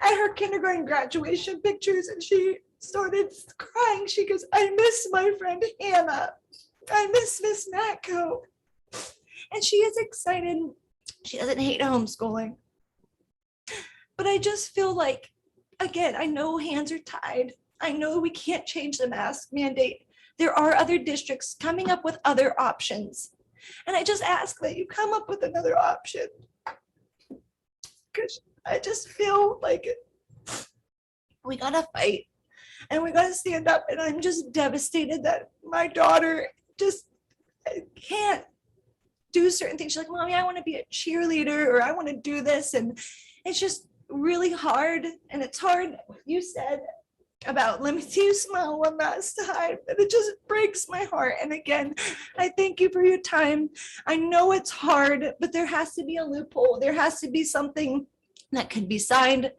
at her kindergarten graduation pictures and she started crying. She goes, I miss my friend Hannah. I miss Miss Matco. And she is excited. She doesn't hate homeschooling. But I just feel like, again, I know hands are tied. I know we can't change the mask mandate. There are other districts coming up with other options. And I just ask that you come up with another option. Because I just feel like we gotta fight and we gotta stand up. And I'm just devastated that my daughter just can't do certain things. She's like, Mommy, I want to be a cheerleader or I want to do this. And it's just really hard. And it's hard, you said, about let me see you smile one last time. And it just breaks my heart. And again, I thank you for your time. I know it's hard, but there has to be a loophole. There has to be something that could be signed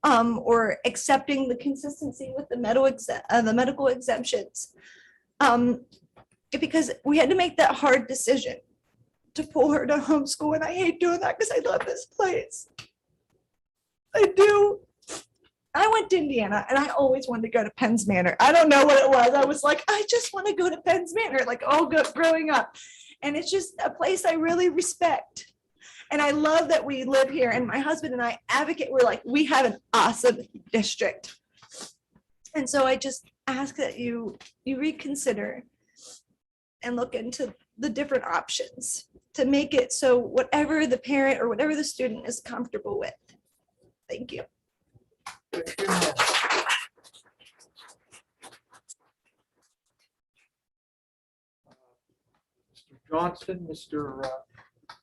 or accepting the consistency with the medical exemptions. Because we had to make that hard decision to pull her to homeschool. And I hate doing that because I love this place. I do. I went to Indiana and I always wanted to go to Penns Manor. I don't know what it was. I was like, I just want to go to Penns Manor, like all good growing up. And it's just a place I really respect. And I love that we live here. And my husband and I advocate, we're like, we have an awesome district. And so I just ask that you reconsider and look into the different options to make it so whatever the parent or whatever the student is comfortable with. Thank you. Johnson, Mr.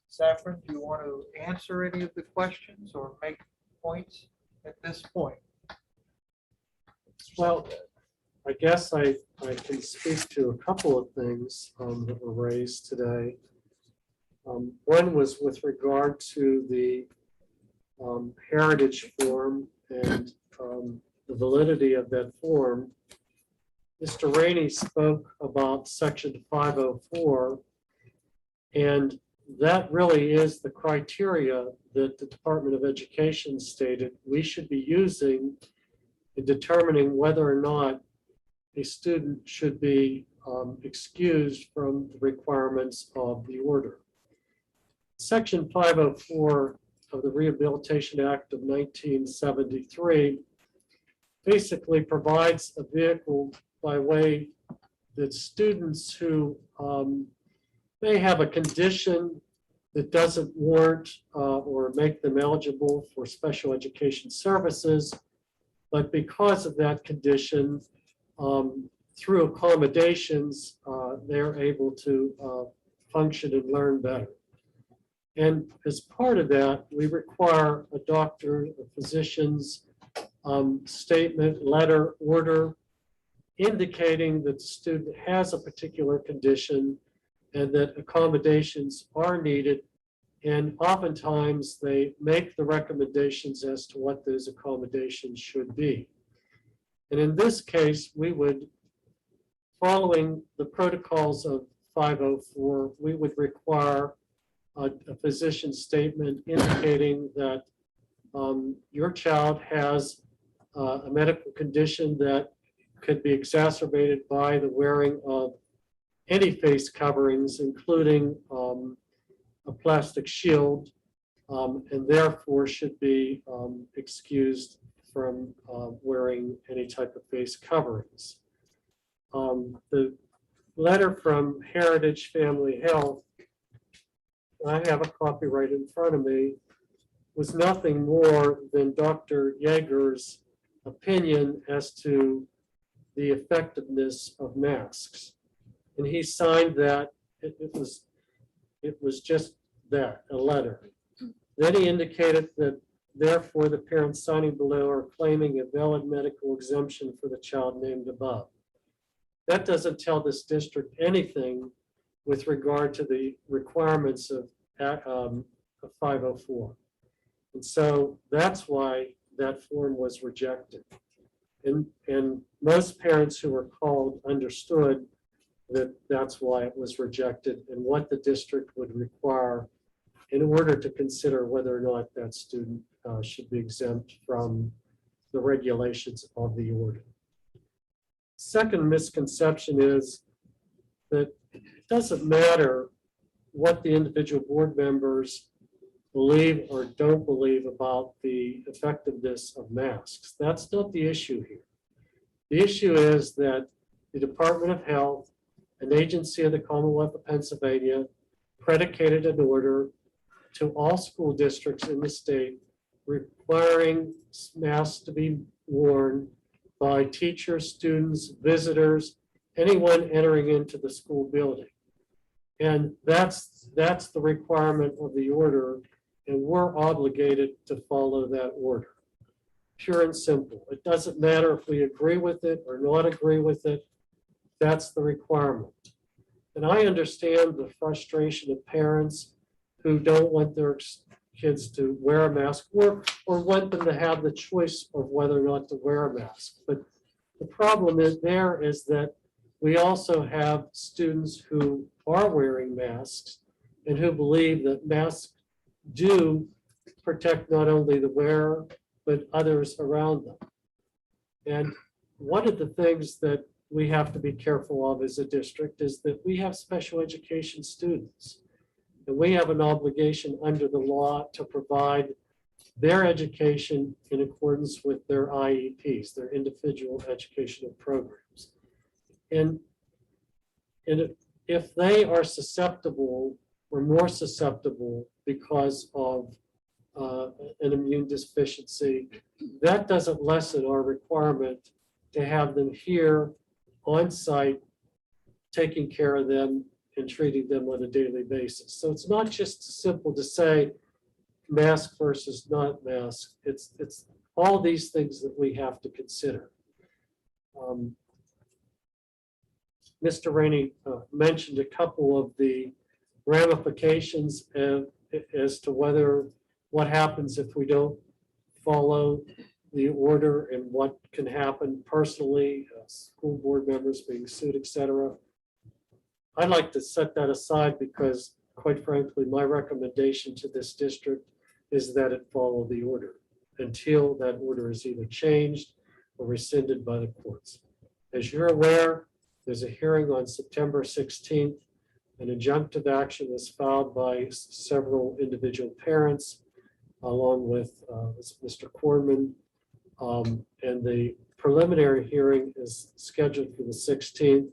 Saffron, do you want to answer any of the questions or make points at this point? Well, I guess I can speak to a couple of things that were raised today. One was with regard to the heritage form and the validity of that form. Mr. Rainey spoke about section 504, and that really is the criteria that the Department of Education stated we should be using in determining whether or not a student should be excused from the requirements of the order. Section 504 of the Rehabilitation Act of 1973 basically provides a vehicle by way that students who may have a condition that doesn't warrant or make them eligible for special education services, but because of that condition, through accommodations, they're able to function and learn better. And as part of that, we require a doctor, a physician's statement, letter, order, indicating that the student has a particular condition and that accommodations are needed. And oftentimes they make the recommendations as to what those accommodations should be. And in this case, we would, following the protocols of 504, we would require a physician's statement indicating that your child has a medical condition that could be exacerbated by the wearing of any face coverings, including a plastic shield, and therefore should be excused from wearing any type of face coverings. The letter from Heritage Family Health, I have a copy right in front of me, was nothing more than Dr. Yeager's opinion as to the effectiveness of masks. And he signed that. It was just that, a letter. Then he indicated that therefore the parents signing below are claiming a valid medical exemption for the child named above. That doesn't tell this district anything with regard to the requirements of 504. And so that's why that form was rejected. And most parents who were called understood that that's why it was rejected and what the district would require in order to consider whether or not that student should be exempt from the regulations of the order. Second misconception is that it doesn't matter what the individual board members believe or don't believe about the effectiveness of masks. That's not the issue here. The issue is that the Department of Health, an agency of the Commonwealth of Pennsylvania, predicated an order to all school districts in the state requiring masks to be worn by teachers, students, visitors, anyone entering into the school building. And that's the requirement of the order, and we're obligated to follow that order. Pure and simple. It doesn't matter if we agree with it or not agree with it. That's the requirement. And I understand the frustration of parents who don't want their kids to wear a mask or want them to have the choice of whether or not to wear a mask. But the problem is that we also have students who are wearing masks and who believe that masks do protect not only the wearer, but others around them. And one of the things that we have to be careful of as a district is that we have special education students. And we have an obligation under the law to provide their education in accordance with their IEPs, their individual educational programs. And if they are susceptible or more susceptible because of an immune deficiency, that doesn't lessen our requirement to have them here on site, taking care of them and treating them on a daily basis. So it's not just simple to say mask versus not mask. It's all these things that we have to consider. Mr. Rainey mentioned a couple of the ramifications as to what happens if we don't follow the order and what can happen personally, school board members being sued, etc. I'd like to set that aside because, quite frankly, my recommendation to this district is that it follow the order until that order is either changed or rescinded by the courts. As you're aware, there's a hearing on September 16th. An injunctive action was filed by several individual parents, along with Mr. Corman. And the preliminary hearing is scheduled for the 16th.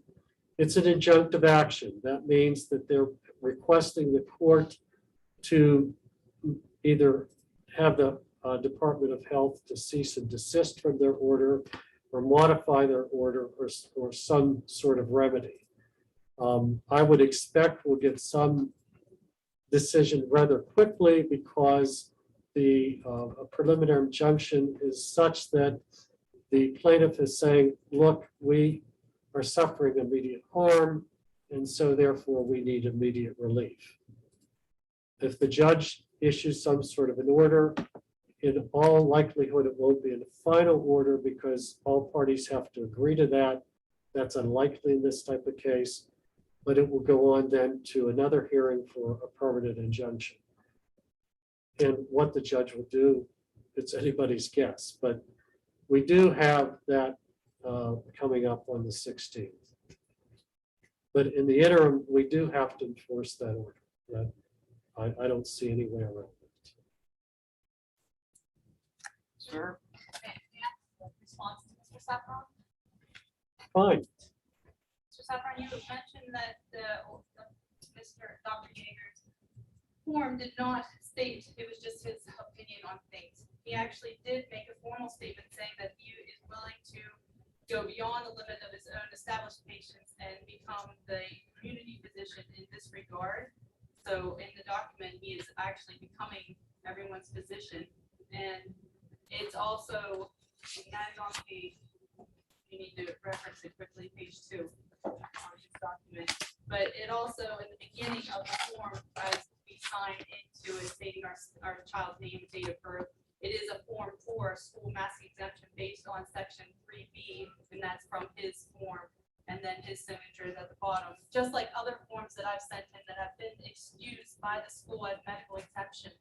It's an injunctive action. That means that they're requesting the court to either have the Department of Health to cease and desist from their order or modify their order or some sort of remedy. I would expect we'll get some decision rather quickly because the preliminary injunction is such that the plaintiff is saying, look, we are suffering immediate harm, and so therefore we need immediate relief. If the judge issues some sort of an order, in all likelihood, it won't be in a final order because all parties have to agree to that. That's unlikely in this type of case, but it will go on then to another hearing for a permanent injunction. And what the judge will do, it's anybody's guess, but we do have that coming up on the 16th. But in the interim, we do have to enforce that order. That I don't see any way around it. Sir? Response to Mr. Saffron? Fine. Mr. Saffron, you mentioned that Dr. Yeager's form did not state it was just his opinion on things. He actually did make a formal statement saying that he is willing to go beyond the limit of his own established patients and become the community physician in this regard. So in the document, he is actually becoming everyone's physician. And it's also, that is on page, you need to reference it quickly, page 2 on this document. But it also, in the beginning of the form, as we sign into it, stating our child's name, date of birth, it is a form for school mask exemption based on section 3B, and that's from his form. And then his signature is at the bottom, just like other forms that I've sent in that have been excused by the school as medical exceptions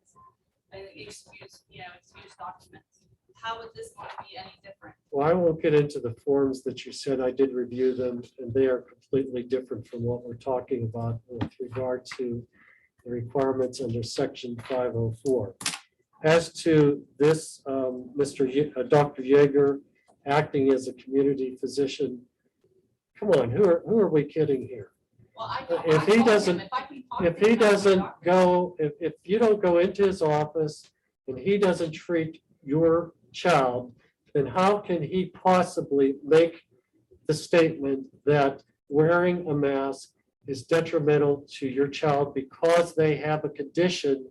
and excused documents. How would this one be any different? Well, I won't get into the forms that you said. I did review them, and they are completely different from what we're talking about with regard to the requirements under section 504. As to this, Dr. Yeager acting as a community physician, come on, who are we kidding here? Well, If he doesn't go, if you don't go into his office and he doesn't treat your child, then how can he possibly make the statement that wearing a mask is detrimental to your child because they have a condition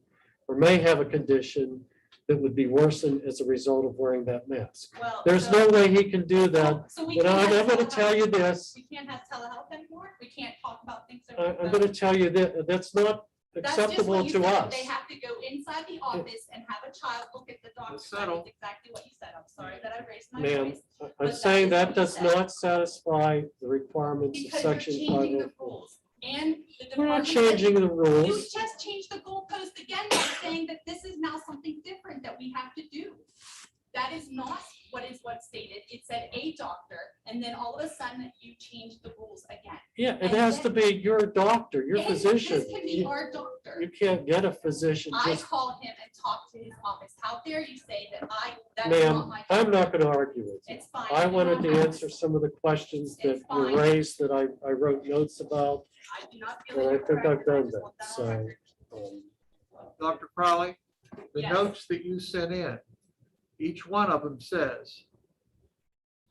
or may have a condition that would be worsened as a result of wearing that mask? Well, There's no way he can do that. So we And can't I'm have going to tell you telehealth- this. We can't have telehealth anymore? We can't talk about things over the I'm phone? going to tell you that that's not That's just acceptable what you to said. us. They have to go inside the office and have a child look at the document. settle. That's exactly what you said. I'm sorry that I raised my Ma'am, voice. I'm But saying that is that what you does said. not satisfy the requirements of Because you're section changing the 504. rules. And the We're not department said- changing the You rules. just changed the goalpost again by saying that this is now something different that we have to do. That is not what stated. It said a doctor, and then all of a sudden you changed the rules again. Yeah, it And has to be your doctor, your And physician. This can be You our doctor. you can't get a physician I just, call him and talk to his office. How dare you say that that's not ma'am, my. I'm job. not going to argue with you. It's fine. I You wanted to don't have answer some of the questions that It's were fine. raised that I wrote notes about, I do not feel. and I think I've incorrect, and I done just that. want on So, record. Dr. Crowley, the Yes. notes that you sent in, each one of them says,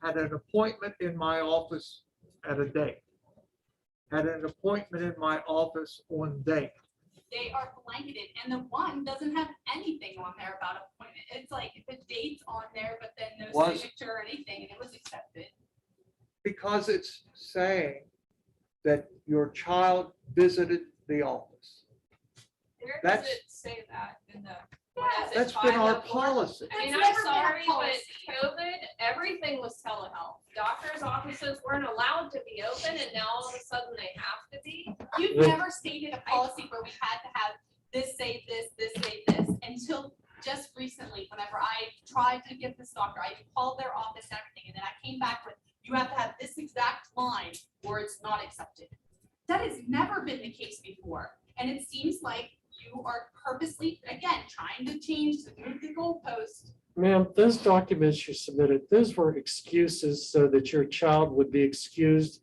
had an appointment in my office at a date. had an appointment in my office on date. They are blanketed, and the one doesn't have anything on there about appointment. It's like the date's on there, but then no Was- signature or anything, and it was accepted. Because it's saying that your child visited the office. Where does does it it say that in the? That's been our policy. I mean, That's I'm never been our sorry, but policy. COVID, everything was telehealth. Doctors' offices weren't allowed to be open, and now all of a sudden they have to be. You've Yeah. never stated a policy where we had to have this say this say this, until just recently, whenever I tried to get this doctor, I called their office and everything, and then I came back with, you have to have this exact line or it's not accepted. That has never been the case before, and it seems like you are purposely, again, trying to change, to move the goalpost. Ma'am, those documents you submitted, those were excuses so that your child would be excused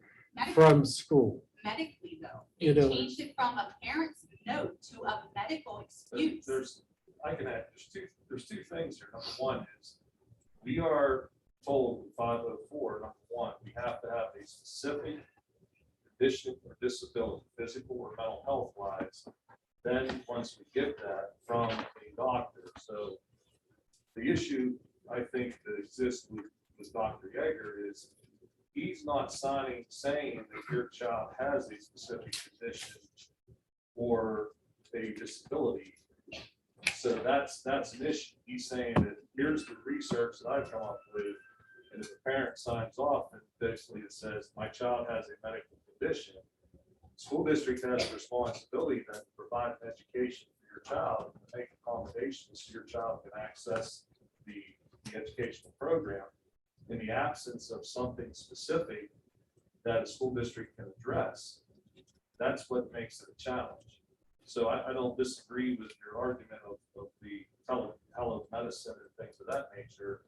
from school. Medically, though, You they know. changed it from a parent's note to a medical excuse. I can add, there's two things here. Number one is, we are told in 504, number one, we have to have a specific condition or disability, physical or mental health wise. Then, once we get that from a doctor, so the issue I think that exists with Dr. Yeager is he's not saying that your child has a specific condition or a disability. So that's an issue. He's saying that here's the research that I've come up with, and if the parent signs off and basically it says my child has a medical condition, school district has a responsibility then to provide an education for your child and make accommodations so your child can access the educational program. In the absence of something specific that a school district can address, that's what makes it a challenge. So I don't disagree with your argument of the telemedicine and things of that nature.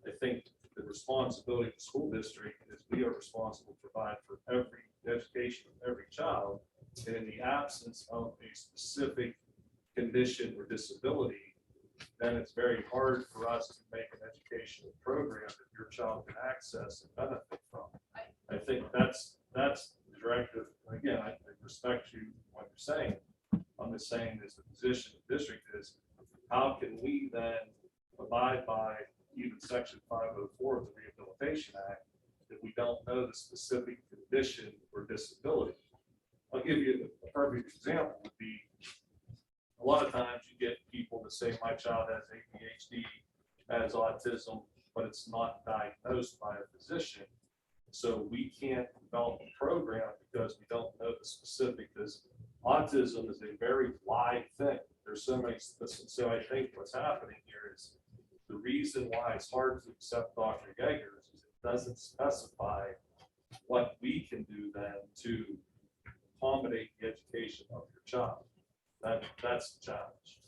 I think the responsibility of the school district is we are responsible to provide for every education of every child. And in the absence of a specific condition or disability, then it's very hard for us to make an educational program that your child can access and benefit from. I think that's the directive. Again, I respect you, what you're saying. I'm just saying is the position of the district is, how can we then abide by even section 504 of the Rehabilitation Act if we don't know the specific condition or disability? I'll give you a perfect example would be, a lot of times you get people that say my child has ADHD, has autism, but it's not diagnosed by a physician. So we can't develop a program because we don't know the specific. Because autism is a very wide thing. There's so many. So I think what's happening here is the reason why it's hard to accept Dr. Yeager is it doesn't specify what we can do then to accommodate the education of your child. That's the challenge.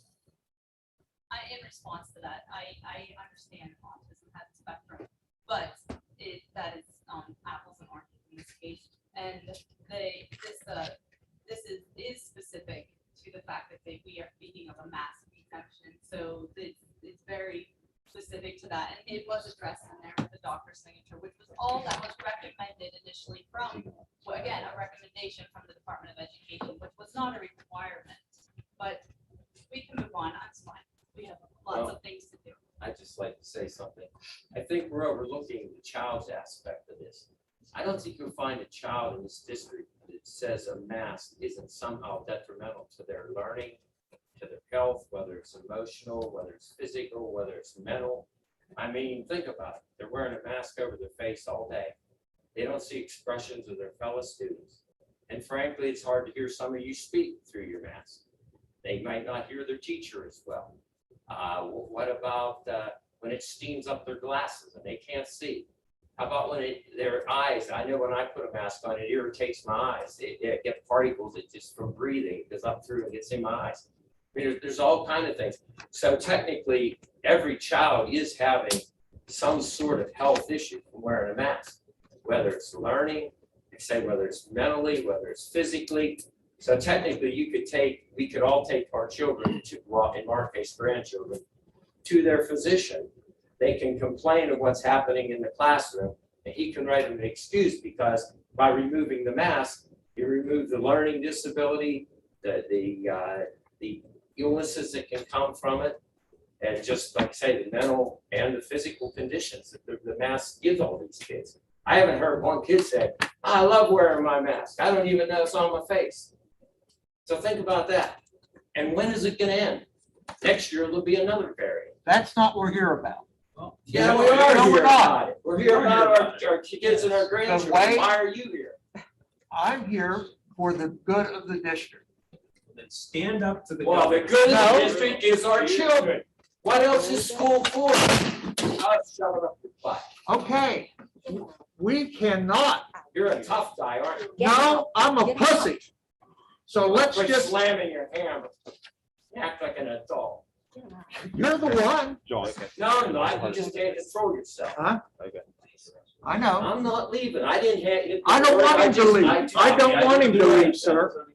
In response to that, I understand autism has a spectrum, but that is apples and oranges in this case. And this is specific to the fact that we are speaking of a mass exemption. So it's very specific to that. And it was addressed in there with the doctor's signature, which was all that was recommended initially from, well, again, a recommendation from the Department of Education, which was not a requirement. But we can move on. That's fine. We have lots of things to do. I'd just like to say something. I think we're overlooking the child's aspect of this. I don't think you'll find a child in this district that says a mask isn't somehow detrimental to their learning, to their health, whether it's emotional, whether it's physical, whether it's mental. I mean, think about it. They're wearing a mask over their face all day. They don't see expressions of their fellow students. And frankly, it's hard to hear some of you speak through your mask. They might not hear their teacher as well. What about when it steams up their glasses and they can't see? How about when their eyes? I know when I put a mask on, it irritates my eyes. It get particles that just from breathing goes up through and gets in my eyes. I mean, there's all kinds of things. So technically, every child is having some sort of health issue from wearing a mask, whether it's learning, say whether it's mentally, whether it's physically. So technically, we could all take our children to, well, in our case, grandchildren, to their physician. They can complain of what's happening in the classroom, and he can write them an excuse because by removing the mask, You remove the learning disability, the illnesses that can come from it. And just like I say, the mental and the physical conditions that the mask gives all these kids. I haven't heard one kid say, I love wearing my mask. I don't even know it's on my face. So think about that. And when is it gonna end? Next year, there'll be another variant. That's not what we're here about. Yeah, we No, are we're here not. about it. We're here about our kids and our grandchildren. way- Why are you here? I'm here for the good of the district. Then stand up to the. Well, the good of No. the district is our children. What else is school for? Oh, shut it up, your butt. Okay, we cannot. You're a tough guy, aren't you? No, I'm a pussy. So let's Quit just, slamming your hammer. Act like an adult. you're the one. John. No, no, you just can't control yourself. Huh? Okay. I know. I'm not leaving. I didn't have. I don't want him to leave. I don't want him to leave, sir.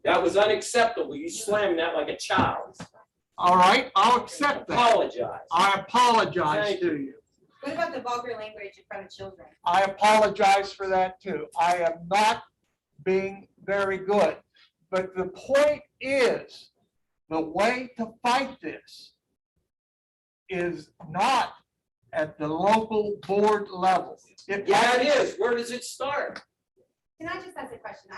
That was unacceptable. You slammed that like a child. All right, I'll accept that. Apologize. I apologize Thank to you. What about the vulgar language in front of children? I apologize for that too. I am not being very good. But the point is, the way to fight this is not at the local board level. Yeah, it is. Where does it start? Can I just ask a question?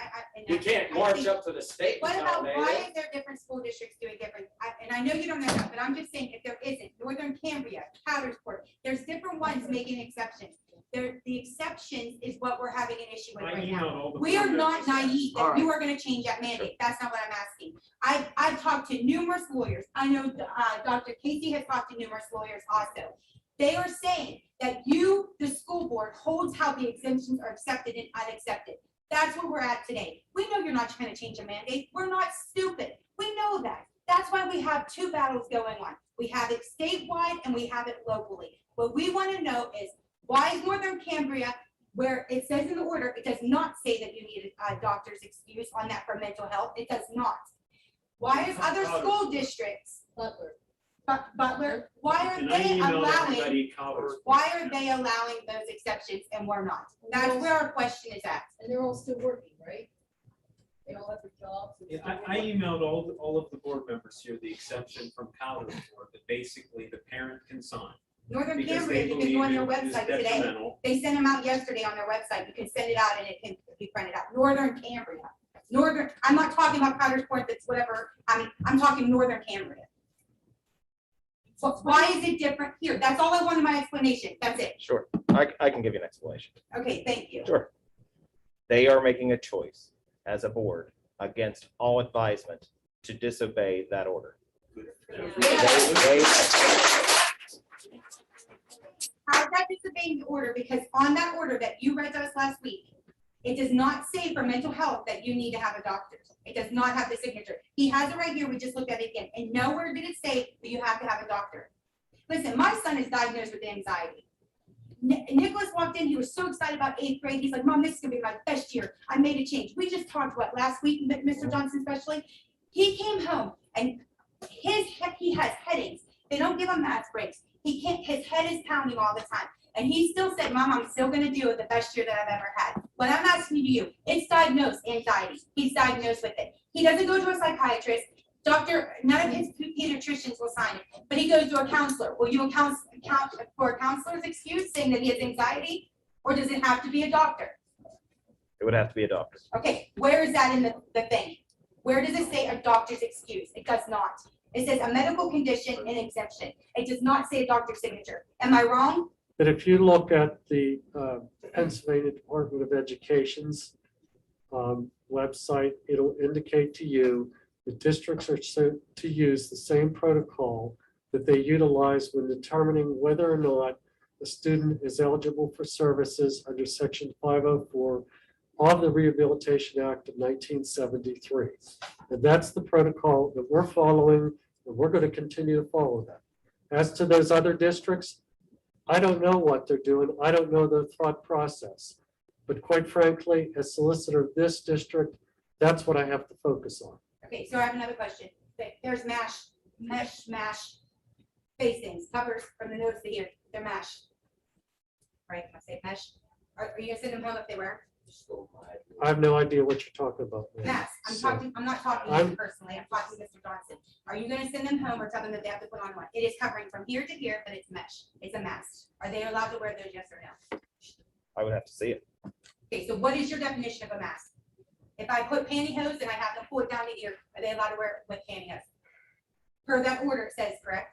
You can't march up to the state. What about, why why is there different school districts doing different, and I know you don't know that, but I'm just saying, if there isn't, Northern Cambria, Powdersport, there's different ones making exceptions. The exceptions is what we're having an issue with right now. We are not naive that you are gonna change that mandate. That's not what I'm asking. I've talked to numerous lawyers. I know Dr. Casey has talked to numerous lawyers also. They are saying that you, the school board, holds how the exemptions are accepted and unaccepted. That's where we're at today. We know you're not trying to change a mandate. We're not stupid. We know that. That's why we have two battles going on. We have it statewide and we have it locally. What we want to know is, why is Northern Cambria, where it says in the order, it does not say that you need a doctor's excuse on that for mental health. It does not. Why is other school districts, Butler, why are they allowing those exceptions and we're not? That's where our question is at. And they're all still working, right? They all have their jobs. Yeah, I emailed all of the board members here, the exception from Powder Board, that basically the parent can sign. Northern Because Cambria, they you can go on their believe it is website today. detrimental. They sent them out yesterday on their website. You can send it out and it can be printed out. Northern Cambria. Northern, I'm not talking about Powdersport, that's whatever. I'm talking Northern Cambria. So why is it different here? That's all I wanted my explanation. That's it. Sure, I can give you an explanation. Okay, thank you. Sure. They are making a choice as a board against all advisement to disobey that order. How is that disobeying the order? Because on that order that you read to us last week, it does not say for mental health that you need to have a doctor. It does not have the signature. He has it right here. We just looked at it again. And nowhere did it say that you have to have a doctor. Listen, my son is diagnosed with anxiety. Nicholas walked in. He was so excited about 8th grade. He's like, Mom, this is going to be my best year. I made a change. We just talked, what, last week, Mr. Johnson especially? He came home and he has headaches. They don't give him math breaks. He can't, his head is pounding all the time. And he still said, Mom, I'm still gonna do it the best year that I've ever had. What I'm asking you, it's diagnosed anxiety. He's diagnosed with it. He doesn't go to a psychiatrist. None of his pediatricians will sign it, but he goes to a counselor. Will you account for a counselor's excuse saying that he has anxiety? Or does it have to be a doctor? It would have to be a doctor. Okay, where is that in the thing? Where does it say a doctor's excuse? It does not. It says a medical condition and exemption. It does not say a doctor's signature. Am I wrong? But if you look at the Pennsylvania Department of Education's website, it'll indicate to you the districts are to use the same protocol that they utilize when determining whether or not a student is eligible for services under Section 504 of the Rehabilitation Act of 1973. And that's the protocol that we're following, and we're going to continue to follow that. As to those other districts, I don't know what they're doing. I don't know their thought process. But quite frankly, as solicitor of this district, that's what I have to focus on. Okay, so I have another question. There's mesh facings, covers from the notes to here. They're mesh. Right, I say mesh. Are you gonna send them home if they wear? I have no idea what you're talking about. ma'am. Mass, I'm not talking to you personally, I'm talking to Mr. Johnson. Are you gonna send them home or tell them that they have to put on one? It is covering from here to here, but it's mesh, it's a mask. Are they allowed to wear those, yes or no? I would have to see it. Okay, so what is your definition of a mask? If I put pantyhose and I have them pull it down to ear, are they allowed to wear it with pantyhose? Per that order, it says, correct?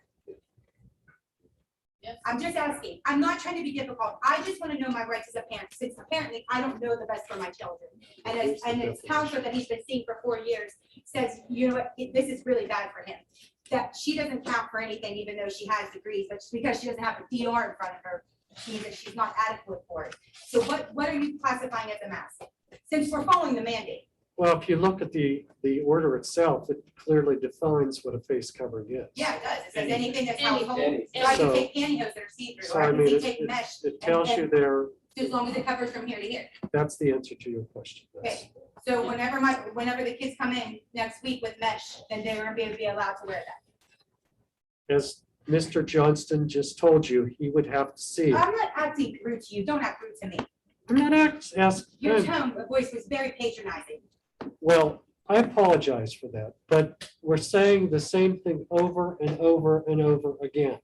Yes. I'm just asking. I'm not trying to be difficult. I just want to know my rights as a parent, since apparently I don't know the best for my children. And as counselor that he's been seeing for 4 years says, you know what, this is really bad for him. That she doesn't count for anything, even though she has degrees, but just because she doesn't have a DR in front of her, means that she's not adequate for it. So what are you classifying as a mask? Since we're following the mandate. Well, if you look at the order itself, it clearly defines what a face covering is. Yeah, it does. It says anything that's Any- household. any- So I can So- take pantyhose that are see-through, So or I I can mean, see it, take mesh. it tells you and- there, As long as it covers from here to here. that's the answer to your question. yes. Okay, so whenever the kids come in next week with mesh, then they're gonna be allowed to wear that. As Mr. Johnston just told you, he would have to see it. I'm not acting rude to you. Don't act rude to me. I'm not asking. Your tone of voice was very patronizing. Well, I apologize for that, but we're saying the same thing over and over and over again.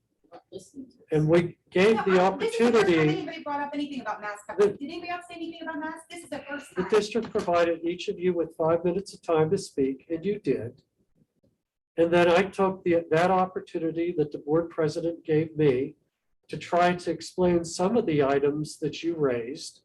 And we gave No, the This is the first time opportunity, anybody brought up anything about mask coverage. Did anybody else say anything about masks? This is the first the time. district provided each of you with 5 minutes of time to speak, and you did. And then I took that opportunity that the board president gave me to try to explain some of the items that you raised.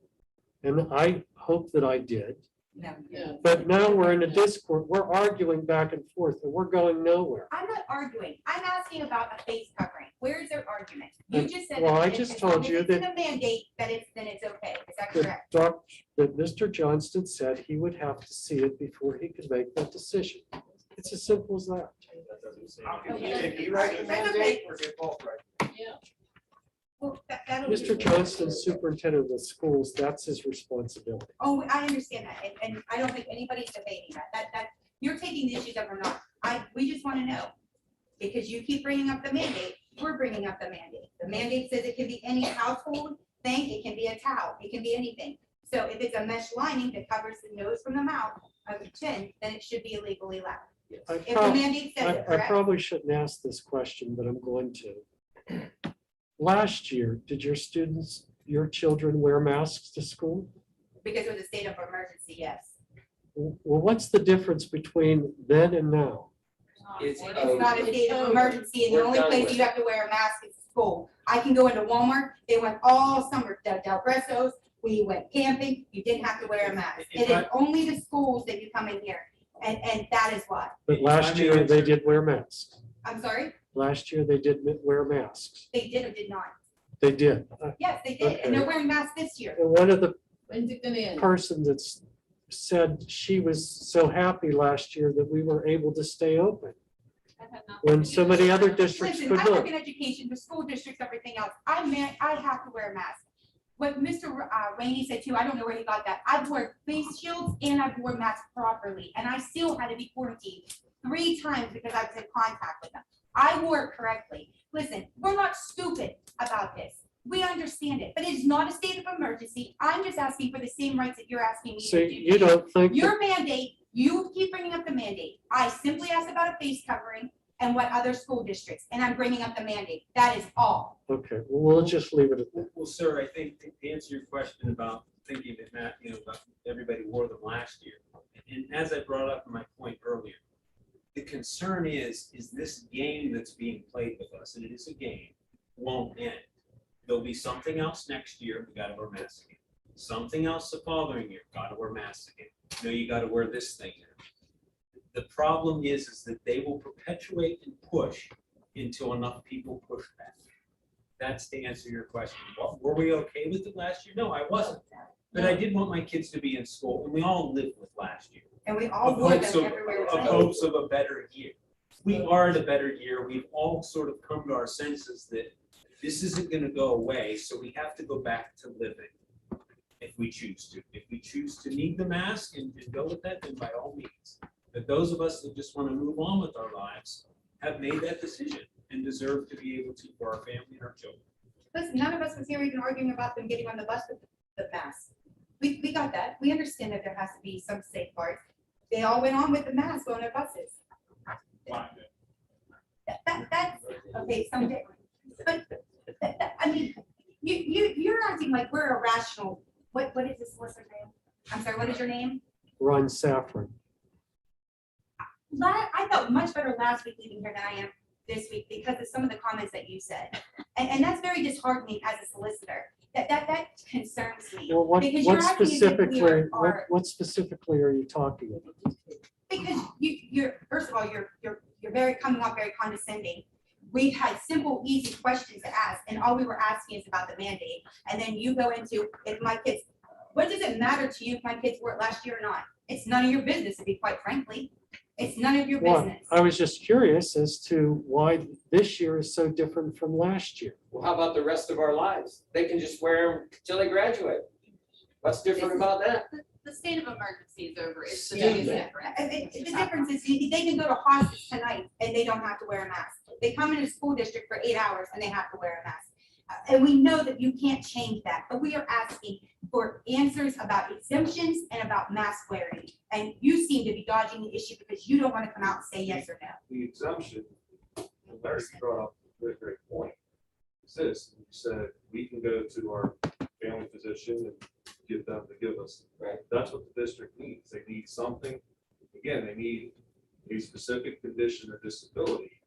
And I hope that I did. No. But now we're in a discord, we're arguing back and forth, and we're going nowhere. I'm not arguing. I'm asking about a face covering. Where is their argument? You And- just said. well, I that just as long told as you it's in that- a mandate, then it's okay. Is that That correct? that Mr. Johnston said he would have to see it before he could make that decision. It's as simple as that. Well, that'll- Mr. Johnston's superintendent of the schools, that's his responsibility. Oh, I understand that, and I don't think anybody's debating that, you're taking the issues that we're not. We just want to know, because you keep bringing up the mandate, we're bringing up the mandate. The mandate says it can be any household thing, it can be a towel, it can be anything. So if it's a mesh lining that covers the nose from the mouth of the chin, then it should be illegally allowed. I If the prob- mandate says it, I correct? probably shouldn't ask this question, but I'm going to. Last year, did your students, your children wear masks to school? Because it was a state of emergency, yes. Well, what's the difference between then and now? It's not a state of emergency, and the We're only done place with you have to wear a mask is school. I can go into Walmart, they went all summer, Del Bressos, we went camping, you didn't have to wear a mask. It is only the schools that you come in here, and that is why. But last year, they did wear masks. I'm sorry, Last year, they did wear masks. they did or did not? They did. Yes, they did, and they're Okay. wearing masks this year. And one of the When's it gonna end? person that's said she was so happy last year that we were able to stay open when so many other districts Listen, could I work not. in education, for school districts, everything else. I have to wear a mask. What Mr. Rainey said too, I don't know where he got that. I've worn face shields and I've worn masks properly, and I still had to be quarantined 3 times because I was in contact with them. I wore it correctly. Listen, we're not stupid about this. We understand it, but it is not a state of emergency. I'm just asking for the same rights that you're asking me So to do. you don't think, that- Your mandate, you keep bringing up the mandate. I simply asked about a face covering and what other school districts, and I'm bringing up the mandate. That is all. okay, well, we'll just leave it at that. Well, sir, I think to answer your question about thinking that Matt, about everybody wore them last year. And as I brought up in my point earlier, the concern is this game that's being played with us, and it is a game, won't end. There'll be something else next year, we gotta wear masks again. Something else the following year, gotta wear masks again. No, you gotta wear this thing. The problem is that they will perpetuate and push until enough people push back. That's to answer your question. Were we okay with it last year? No, I wasn't. But I did want my kids to be in school, and we all lived with last year. And we all Of wore them hopes of, everywhere. we of went. hopes of a better year. We are in a better year. We've all sort of come to our senses that this isn't gonna go away, so we have to go back to living if we choose to. If we choose to need the mask and go with that, then by all means. But those of us that just want to move on with our lives have made that decision and deserve to be able to for our family and our children. Listen, none of us was here even arguing about them getting on the bus with the mask. We got that. We understand that there has to be some safeguards. They all went on with the mask on their buses. That's, okay, someday. But, I mean, you're acting like we're irrational. What is this solicitor's name? I'm sorry, what is your name? Ron Saffron. I felt much better last week leaving here than I am this week because of some of the comments that you said. And that's very disheartening as a solicitor. That concerns me. Well, what Because you're acting as if we are- what specifically are you talking about? Because you're, first of all, you're very, coming off very condescending. We've had simple, easy questions to ask, and all we were asking is about the mandate. And then you go into, if my kids, what does it matter to you if my kids wore it last year or not? It's none of your business, to be quite frankly. It's none of your Well, business. I was just curious as to why this year is so different from last year. Well, how about the rest of our lives? They can just wear them till they graduate. What's different about that? The state of emergency is over. It's the Yeah. biggest difference. The difference is they can go to hospice tonight and they don't have to wear a mask. They come into the school district for 8 hours and they have to wear a mask. And we know that you can't change that, but we are asking for answers about exemptions and about mask wearing. And you seem to be dodging the issue because you don't want to come out and say yes or no. The exemption, Larry brought up a very great point. Is this, you said, we can go to our family physician and get them to give us, Right. that's what the district needs. They need something, again, they need a specific condition or disability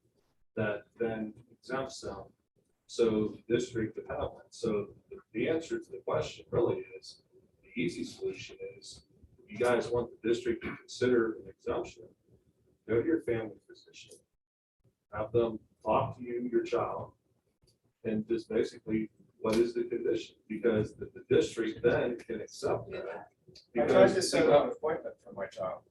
that then exempts them. So the district could have one. So the answer to the question really is, the easy solution is, if you guys want the district to consider an exemption, go to your family physician, have them talk to you, your child, and just basically, what is the condition? Because the district then can accept that. I tried to set up an appointment for my child.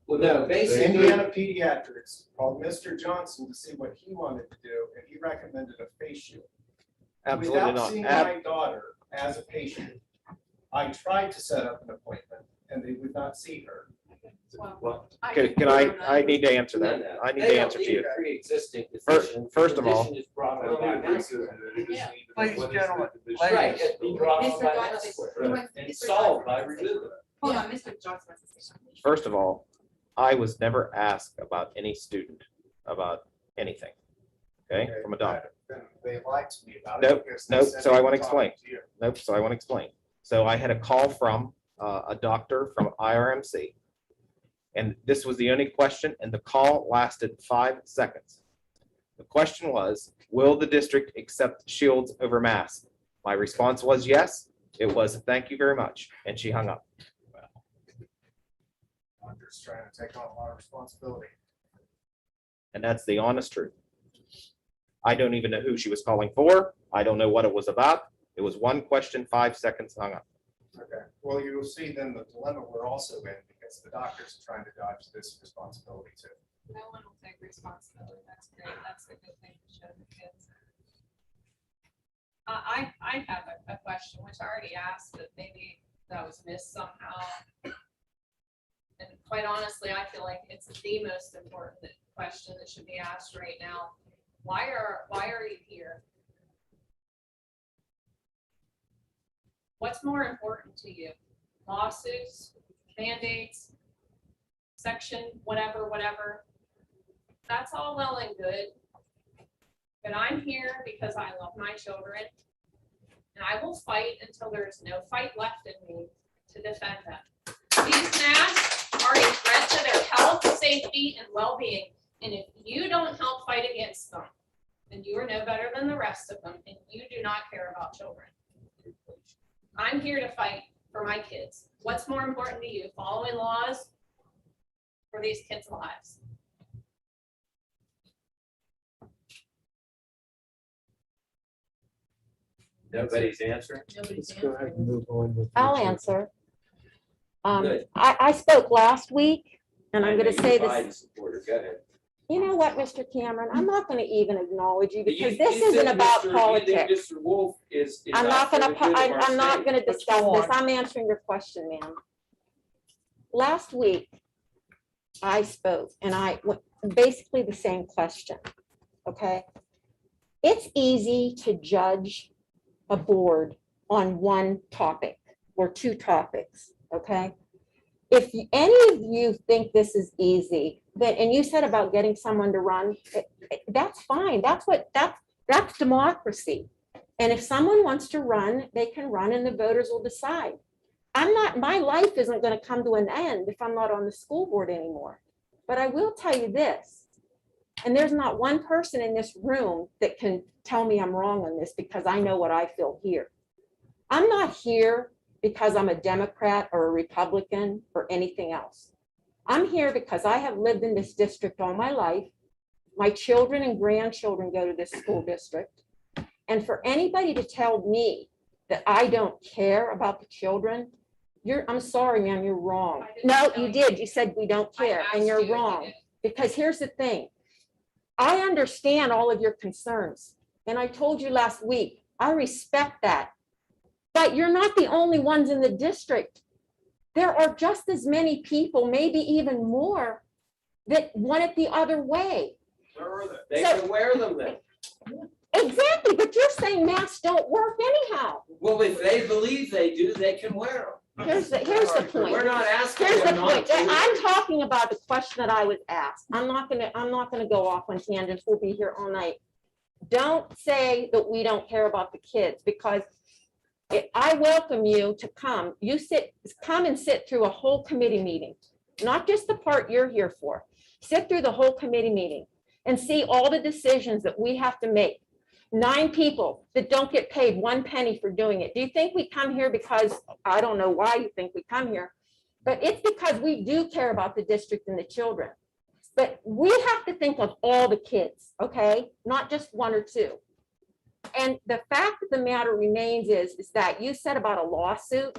Well, no, basically, Indiana Pediatrics called Mr. Johnson to see what he wanted to do, and he recommended a face shield. Absolutely Without not. seeing my daughter as a patient, I tried to set up an appointment, and they would not see her. Can I need to answer that. I need to answer to you. Pre-existing. First of all, Condition is brought on by mask wearing. Please, gentlemen. Right, it's being brought on Mr. by Johnson, mask who wearing wants- and Mr. solved by Johnson. removing. Hold on, Mr. Johnson wants to say something. first of all, I was never asked about any student about anything. Okay, from a doctor. They lied to me about Nope, nope, so I want to explain. Nope, so I want to explain. So I had a call from a doctor from IRMC. And this was the only question, and the call lasted 5 seconds. The question was, will the district accept shields over masks? My response was yes. It was, thank you very much. And she hung up. I'm just trying to take on a lot of responsibility. And that's the honest truth. I don't even know who she was calling for. I don't know what it was about. It was one question, 5 seconds, hung up. Okay, well, you'll see then the dilemma we're also in, because the doctors are trying to dodge this responsibility too. No one will take responsibility. That's great. That's a good thing to show the kids. I have a question, which I already asked, but maybe that was missed somehow. And quite honestly, I feel like it's the most important question that should be asked right now. Why are you here? What's more important to you? Lawsuits, mandates, section, whatever. That's all well and good. But I'm here because I love my children. And I will fight until there is no fight left in me to defend them. These masks are a threat to their health, safety, and well-being. And if you don't help fight against them, then you are no better than the rest of them, and you do not care about children. I'm here to fight for my kids. What's more important to you, following laws or these kids' lives? Nobody's answering. Let's go ahead and move on with. the I'll agenda. answer. Good. I spoke last week, and I'm I know going to you're say a Biden this. supporter. Go ahead. You know what, Mr. Cameron, I'm not going to even acknowledge you But you- because this you isn't think about Mr. you think politics. Mr. Wolf is. I'm not going to, I'm not going to Let's discuss go this. on. I'm answering your question, ma'am. Last week, I spoke and basically the same question, okay? It's easy to judge a board on one topic, or 2 topics, okay? If any of you think this is easy, then, and you said about getting someone to run, that's fine. That's democracy. And if someone wants to run, they can run and the voters will decide. My life isn't going to come to an end if I'm not on the school board anymore. But I will tell you this, and there's not one person in this room that can tell me I'm wrong on this because I know what I feel here. I'm not here because I'm a Democrat or a Republican or anything else. I'm here because I have lived in this district all my life. My children and grandchildren go to this school district. And for anybody to tell me that I don't care about the children, I'm sorry, ma'am, you're wrong. No, you did. You said we don't care, and you're wrong. Because here's the thing. I understand all of your concerns. And I told you last week, I respect that. But you're not the only ones in the district. There are just as many people, maybe even more, that want it the other way. Where are they? They can wear them then. Exactly, but you're saying masks don't work anyhow. Well, if they believe they do, they can wear them. Here's the point. We're not asking Here's the them not point. to. I'm talking about the question that I was asked. I'm not gonna go off on tangents. We'll be here all night. Don't say that we don't care about the kids, because I welcome you to come. Come and sit through a whole committee meeting, not just the part you're here for. Sit through the whole committee meeting and see all the decisions that we have to make. 9 people that don't get paid 1 penny for doing it. Do you think we come here because, I don't know why you think we come here, but it's because we do care about the district and the children. But we have to think of all the kids, okay? Not just 1 or 2. And the fact of the matter remains is that you said about a lawsuit.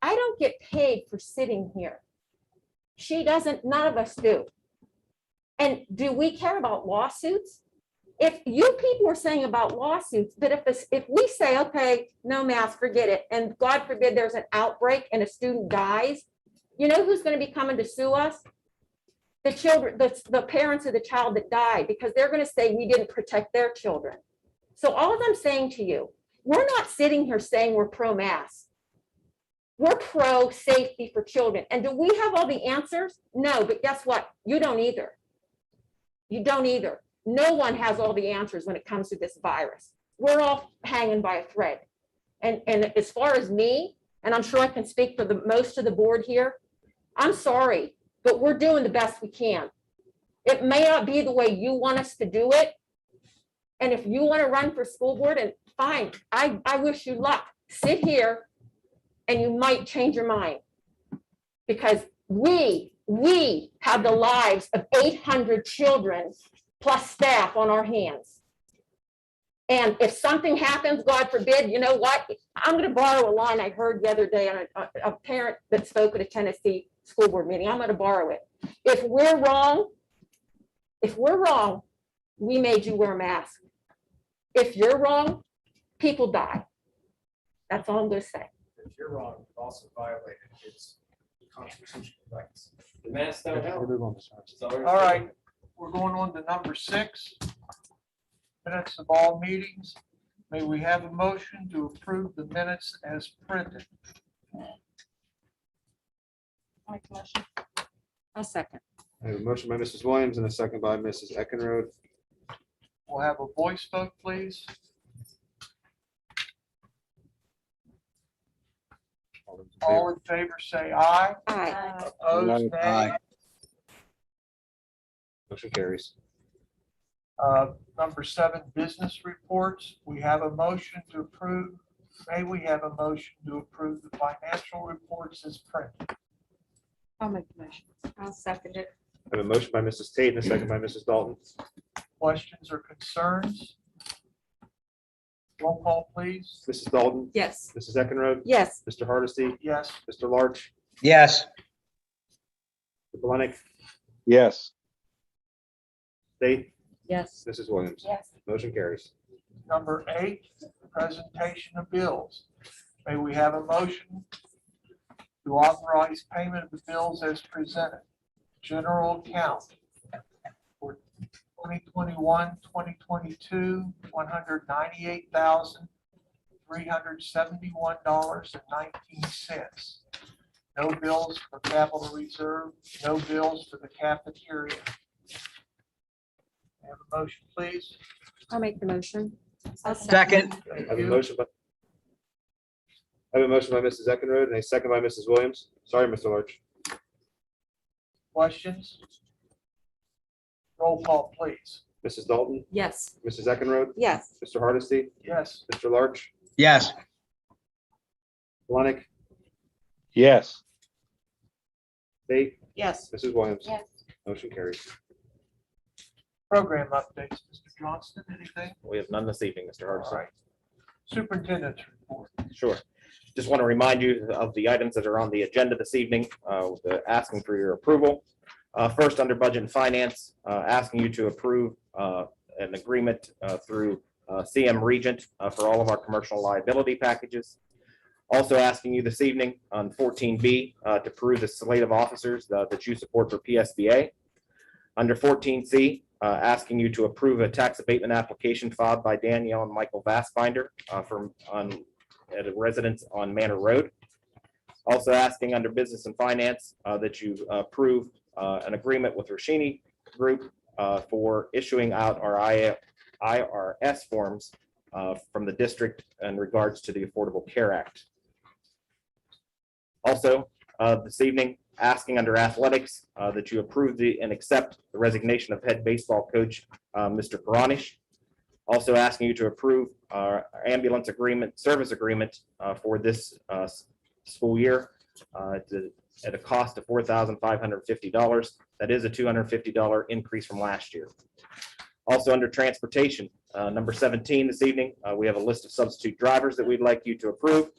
I don't get paid for sitting here. She doesn't, none of us do. And do we care about lawsuits? If you people are saying about lawsuits, but if we say, okay, no mask, forget it, and God forbid there's an outbreak and a student dies, you know who's going to be coming to sue us? The children, the parents of the child that died, because they're going to say we didn't protect their children. So all I'm saying to you, we're not sitting here saying we're pro-mask. We're pro-safety for children. And do we have all the answers? No, but guess what? You don't either. You don't either. No one has all the answers when it comes to this virus. We're all hanging by a thread. And as far as me, and I'm sure I can speak for most of the board here, I'm sorry, but we're doing the best we can. It may not be the way you want us to do it. And if you want to run for school board, and fine, I wish you luck. Sit here and you might change your mind. Because we have the lives of 800 children plus staff on our hands. And if something happens, God forbid, you know what? I'm going to borrow a line I heard the other day on a parent that spoke at a Tennessee school board meeting. I'm going to borrow it. If we're wrong, we made you wear a mask. If you're wrong, people die. That's all I'm going to say. If you're wrong, you've also violated his constitutional rights. The masks don't help. All right, we're going on to number 6. Minutes of all meetings. May we have a motion to approve the minutes as printed? I'll second. I have a motion by Mrs. Williams and a second by Mrs. Eckenrode. We'll have a voice vote, please. All in favor, say aye. Aye. Opposed, nay. Motion carries. Number 7, business reports. We have a motion to approve. May we have a motion to approve the financial reports as printed? I'll make the motion. I'll second it. I have a motion by Mrs. Tate and a second by Mrs. Dalton. Questions or concerns? Roll call, please. Mrs. Dalton? Yes. Mrs. Eckenrode? Yes. Mr. Hardesty? Yes. Mr. Larch? Yes. Mr. Belenik? Yes. Tate? Yes. Mrs. Williams? Yes. Motion carries. Number 8, presentation of bills. May we have a motion to authorize payment of the bills as presented? General account for 2021, 2022, $198,300. $371.19. No bills for capital reserve, no bills for the cafeteria. Have a motion, please. I'll make the motion. Second. I have a motion by Mrs. Eckenrode and a second by Mrs. Williams. Sorry, Mr. Larch. Questions? Roll call, please. Mrs. Dalton, Yes. Mrs. Eckenrode, Yes. Mr. Hardesty, Yes. Mr. Larch, Yes. Colonic, Yes. Tate, Yes. Mrs. Williams. Yes. Motion carries. Program updates, Mr. Johnston, anything? We have none this evening, Mr. All Hardison. right. Superintendent's report. Sure. Just want to remind you of the items that are on the agenda this evening, asking for your approval. First, under Budget and Finance, asking you to approve an agreement through CM Regent for all of our commercial liability packages. Also asking you this evening on 14B to approve the slate of officers that you support for PSBA. Under 14C, asking you to approve a tax abatement application filed by Danielle and Michael Vassbinder at a residence on Manor Road. Also asking under Business and Finance that you approve an agreement with Roshini Group for issuing out our IRS forms from the district in regards to the Affordable Care Act. Also, this evening, asking under athletics that you approve and accept the resignation of head baseball coach, Mr. Karanish. Also asking you to approve our ambulance service agreement for this school year at a cost of $4,550. That is a $250 increase from last year. Also under transportation, number 17 this evening, we have a list of substitute drivers that we'd like you to approve.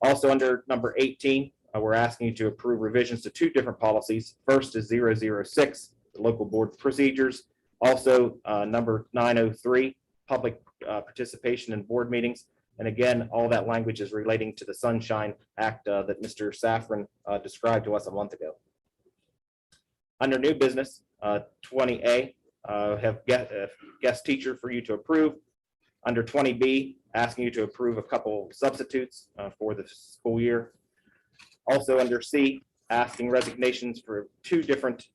Also under number 18, we're asking you to approve revisions to two different policies. First is 006, the local board procedures. Also number 903, public participation in board meetings. And again, all that language is relating to the Sunshine Act that Mr. Safran described to us a month ago. Under new business, 20A, have guest teacher for you to approve. Under 20B, asking you to approve a couple substitutes for the school year. Also under C, asking resignations for two different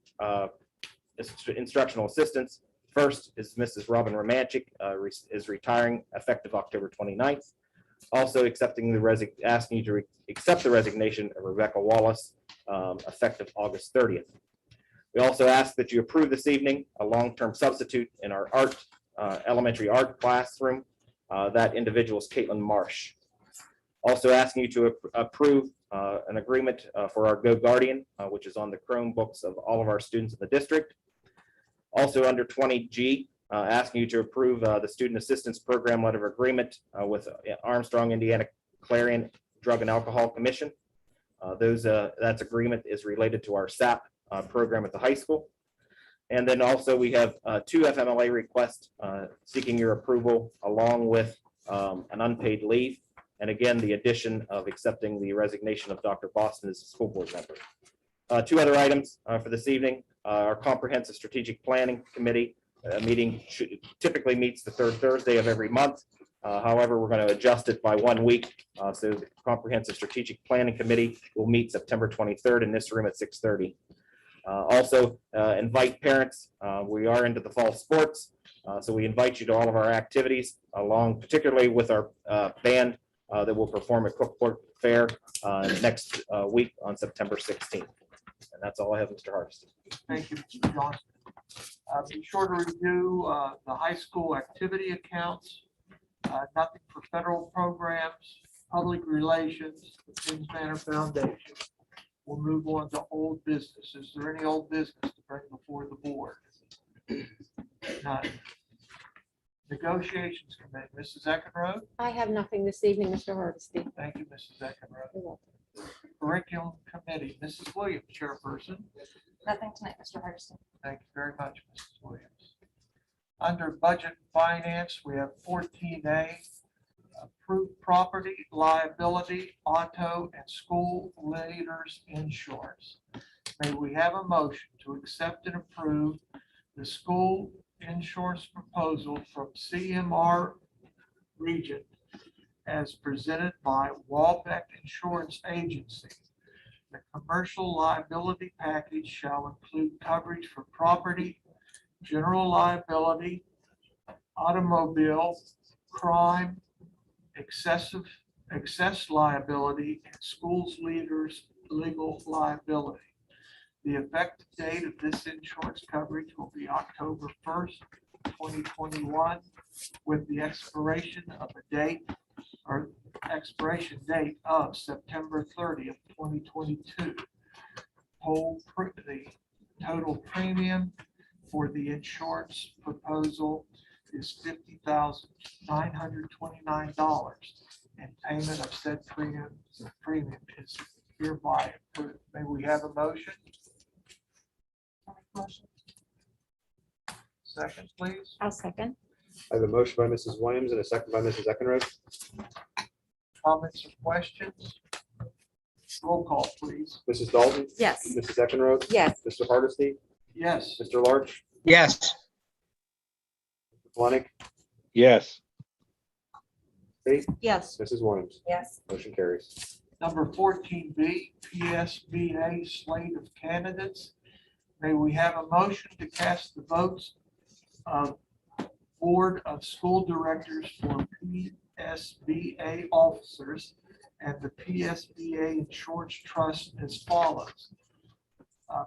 instructional assistants. First is Mrs. Robin Romanchik is retiring effective October 29th. Also asking you to accept the resignation of Rebecca Wallace effective August 30th. We also ask that you approve this evening a long-term substitute in our elementary art classroom. That individual is Caitlin Marsh. Also asking you to approve an agreement for our Go Guardian, which is on the Chromebooks of all of our students in the district. Also under 20G, asking you to approve the Student Assistance Program letter of agreement with Armstrong Indiana Clarion Drug and Alcohol Commission. That agreement is related to our SAP program at the high school. And then also we have two FMLA requests seeking your approval along with an unpaid leave. And again, the addition of accepting the resignation of Dr. Boston as a school board member. Two other items for this evening. Our Comprehensive Strategic Planning Committee meeting typically meets the third Thursday of every month. However, we're going to adjust it by 1 week. So the Comprehensive Strategic Planning Committee will meet September 23rd in this room at 6:30. Also invite parents. We are into the fall sports. So we invite you to all of our activities along, particularly with our band that will perform at Cookport Fair next week on September 16th. And that's all I have, Mr. Hardesty. Thank you, Mr. Johnston. Be sure to review the high school activity accounts. Nothing for federal programs, public relations, the Kings Manor Foundation. We'll move on to old business. Is there any old business to bring before the board? None. Negotiations Committee, Mrs. Eckenrode. I have nothing this evening, Mr. Hardesty. Thank you, Mrs. Eckenrode. Curriculum Committee, Mrs. Williams, Chairperson. Nothing tonight, Mr. Hardesty. Thank you very much, Mrs. Williams. Under Budget and Finance, we have 14A, approved property, liability, auto, and school leaders insurance. May we have a motion to accept and approve the school insurance proposal from CMR Regent as presented by Walbeck Insurance Agency. The commercial liability package shall include coverage for property, general liability, automobile, crime, excess liability, and schools leaders legal liability. The effective date of this insurance coverage will be October 1st, 2021, with the expiration date of September 30th, 2022. The total premium for the insurance proposal is $50,929, and payment of said premium is hereby approved. May we have a motion? Second, please. I'll second. I have a motion by Mrs. Williams and a second by Mrs. Eckenrode. Comments or questions? Roll call, please. Mrs. Dalton? Yes. Mrs. Eckenrode? Yes. Mr. Hardesty? Yes. Mr. Larch? Yes. Mr. Planick? Yes. Kate? Yes. Mrs. Williams? Yes. Motion carries. Number 14B, PSBA slate of candidates. May we have a motion to cast the votes of Board of School Directors for PSBA officers and the PSBA Insurance Trust as follows.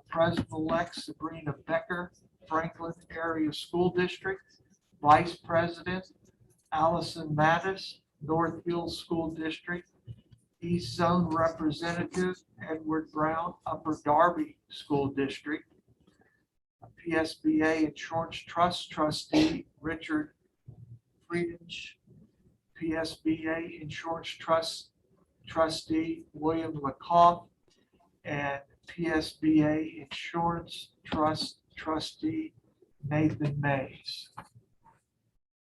President-elect Sabrina Becker, Franklin Area School District. Vice President Allison Mattis, North Hills School District. East Zone Representative Edward Brown, Upper Darby School District. PSBA Insurance Trust Trustee Richard Friedrich. PSBA Insurance Trust Trustee William Lakoff, and PSBA Insurance Trust Trustee Nathan Mays.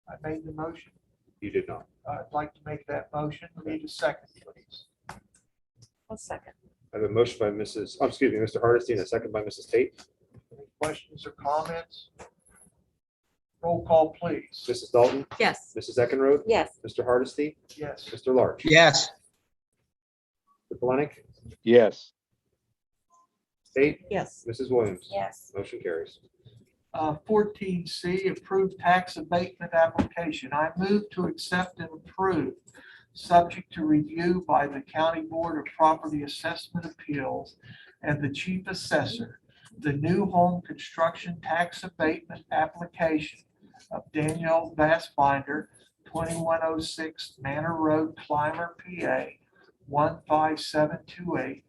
I made the motion. You did not. I'd like to make that motion. We need a second, please. I'll second. I have a motion by Mr. Hardesty and a second by Mrs. Tate. Any questions or comments? Roll call, please. Mrs. Dalton? Yes. Mrs. Eckenrode? Yes. Mr. Hardesty? Yes. Mr. Larch? Yes. Mr. Planick? Yes. Tate? Yes. Mrs. Williams? Yes. Motion carries. 14C, approved tax abatement application. I move to accept and approve, subject to review by the County Board of Property Assessment Appeals and the Chief Assessor, the new home construction tax abatement application of Danielle Bassbinder, 2106 Manor Road, Clymer, PA, 15728,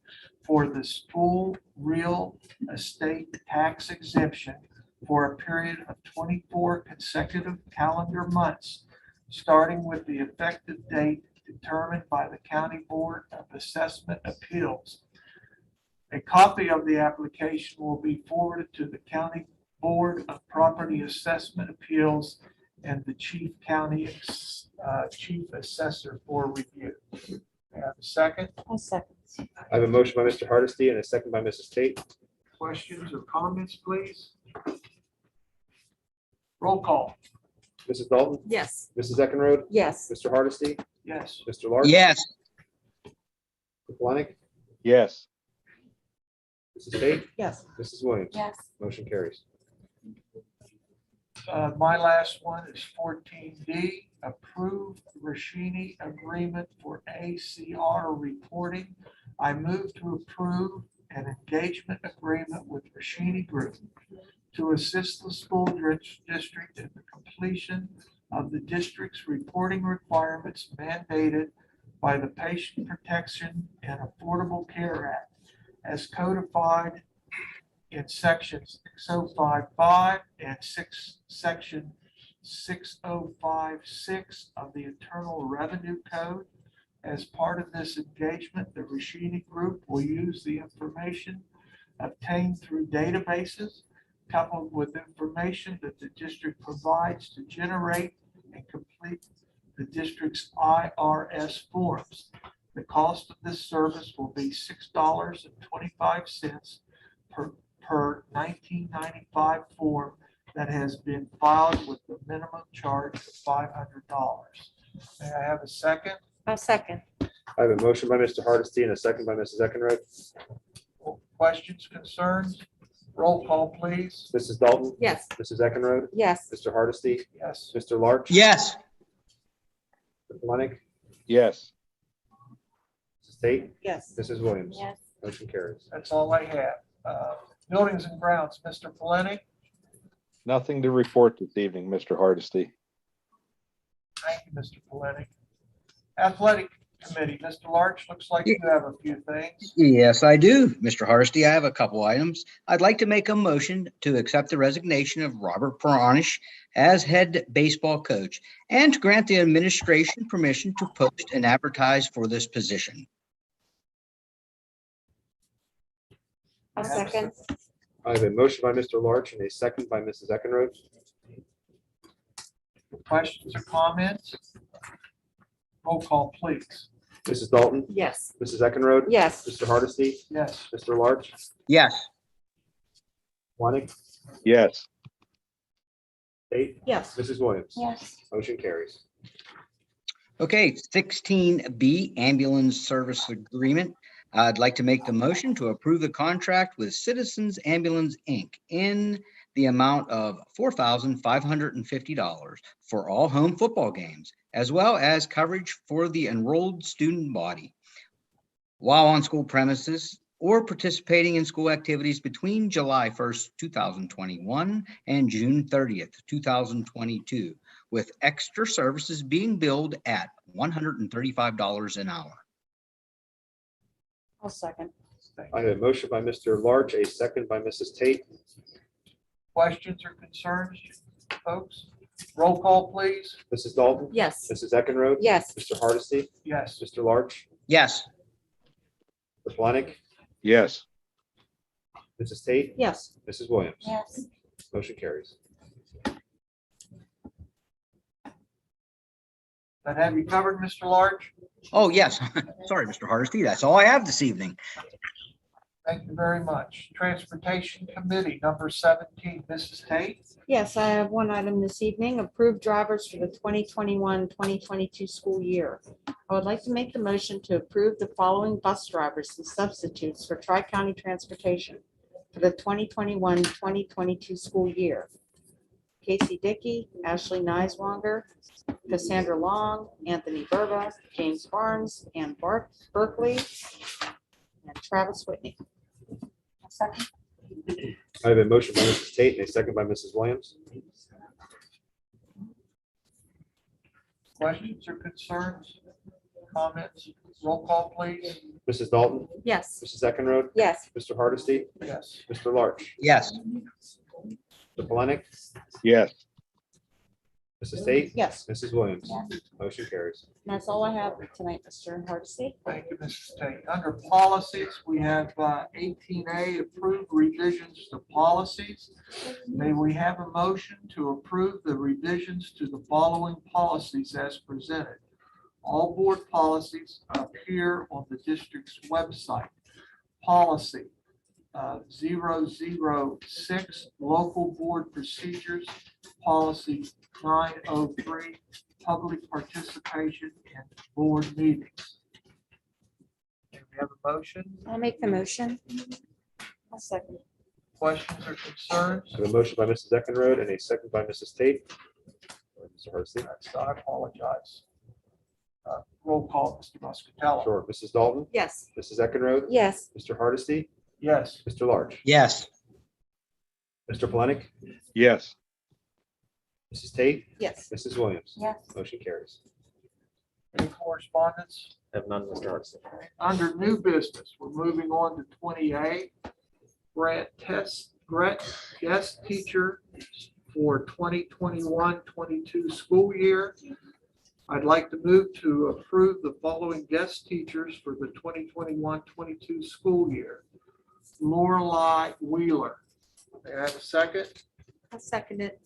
for the full real estate tax exemption for a period of 24 consecutive calendar months, starting with the effective date determined by the County Board of Assessment Appeals. A copy of the application will be forwarded to the County Board of Property Assessment Appeals and the Chief Assessor for review. May I have a second? I'll second. I have a motion by Mr. Hardesty and a second by Mrs. Tate. Questions or comments, please? Roll call. Mrs. Dalton? Yes. Mrs. Eckenrode? Yes. Mr. Hardesty? Yes. Mr. Larch? Yes. Mr. Planick? Yes. Mrs. Tate? Yes. Mrs. Williams? Yes. Motion carries. My last one is 14D, approve Rashini agreement for ACR reporting. I move to approve an engagement agreement with Rashini Group to assist the school district in the completion of the district's reporting requirements mandated by the Patient Protection and Affordable Care Act as codified in sections 6055 and section 6056 of the Internal Revenue Code. As part of this engagement, the Rashini Group will use the information obtained through databases coupled with information that the district provides to generate and complete the district's IRS forms. The cost of this service will be $6.25 per 1995 form that has been filed with the minimum charge of $500. May I have a second? A second. I have a motion by Mr. Hardesty and a second by Mrs. Eckenrode. Questions, concerns? Roll call, please. Mrs. Dalton? Yes. Mrs. Eckenrode? Yes. Mr. Hardesty? Yes. Mr. Larch? Yes. Mr. Plenick? Yes. Mrs. Tate? Yes. Mrs. Williams? Yes. Motion carries. That's all I have. Buildings and grounds, Mr. Poleni. Nothing to report this evening, Mr. Hardesty. Thank you, Mr. Poleni. Athletic Committee, Mr. Larch, looks like you have a few things. Yes, I do, Mr. Hardesty. I have a couple items. I'd like to make a motion to accept the resignation of Robert Paranish as head baseball coach and to grant the administration permission to post and advertise for this position. A second. I have a motion by Mr. Larch and a second by Mrs. Eckenrode. Questions or comments? Roll call, please. Mrs. Dalton? Yes. Mrs. Eckenrode? Yes. Mr. Hardesty? Yes. Mr. Larch? Yes. Plenick? Yes. Tate? Yes. Mrs. Williams? Yes. Motion carries. Okay, 16B ambulance service agreement. I'd like to make the motion to approve the contract with Citizens Ambulance, Inc. in the amount of $4,550 for all home football games, as well as coverage for the enrolled student body while on school premises or participating in school activities between July 1st, 2021 and June 30th, 2022, with extra services being billed at $135 an hour. I'll second. I have a motion by Mr. Larch, a second by Mrs. Tate. Questions or concerns, folks? Roll call, please. Mrs. Dalton? Yes. Mrs. Eckenrode? Yes. Mr. Hardesty? Yes. Mr. Larch? Yes. Mr. Plenick? Yes. Mrs. Tate? Yes. Mrs. Williams? Yes. Motion carries. That have you covered, Mr. Larch? Oh, yes. Sorry, Mr. Hardesty. That's all I have this evening. Thank you very much. Transportation Committee, number 17, Mrs. Tate. Yes, I have one item this evening, approved drivers for the 2021-2022 school year. I would like to make the motion to approve the following bus drivers and substitutes for Tri-County Transportation for the 2021-2022 school year. Casey Dickey, Ashley Niswonger, Cassandra Long, Anthony Verba, James Barnes, Ann Berkeley, and Travis Whitney. A second. I have a motion by Mrs. Tate and a second by Mrs. Williams. Questions or concerns? Comments? Roll call, please. Mrs. Dalton? Yes. Mrs. Eckenrode? Yes. Mr. Hardesty? Yes. Mr. Larch? Yes. Mr. Plenick? Yes. Mrs. Tate? Yes. Mrs. Williams? Yes. Motion carries. And that's all I have tonight, Mr. Hardesty. Thank you, Mrs. Tate. Under policies, we have 18A, approved revisions to policies. May we have a motion to approve the revisions to the following policies as presented? All board policies appear on the district's website. Policy 006, local board procedures. Policy 903, public participation in board meetings. Do we have a motion? I'll make the motion. I'll second. Questions or concerns? I have a motion by Mrs. Eckenrode and a second by Mrs. Tate. Mr. Hardesty? I apologize. Roll call, Mr. Muscatello. Sure. Mrs. Dalton? Yes. Mrs. Eckenrode? Yes. Mr. Hardesty? Yes. Mr. Larch? Yes. Mr. Plenick? Yes. Mrs. Tate? Yes. Mrs. Williams? Yes. Motion carries. Any correspondence? Have none, Mr. Hardesty. Under new business, we're moving on to 20A. Grant guest teacher for 2021-22 school year. I'd like to move to approve the following guest teachers for the 2021-22 school year. Lorelei Wheeler. May I have a second? I'll second it.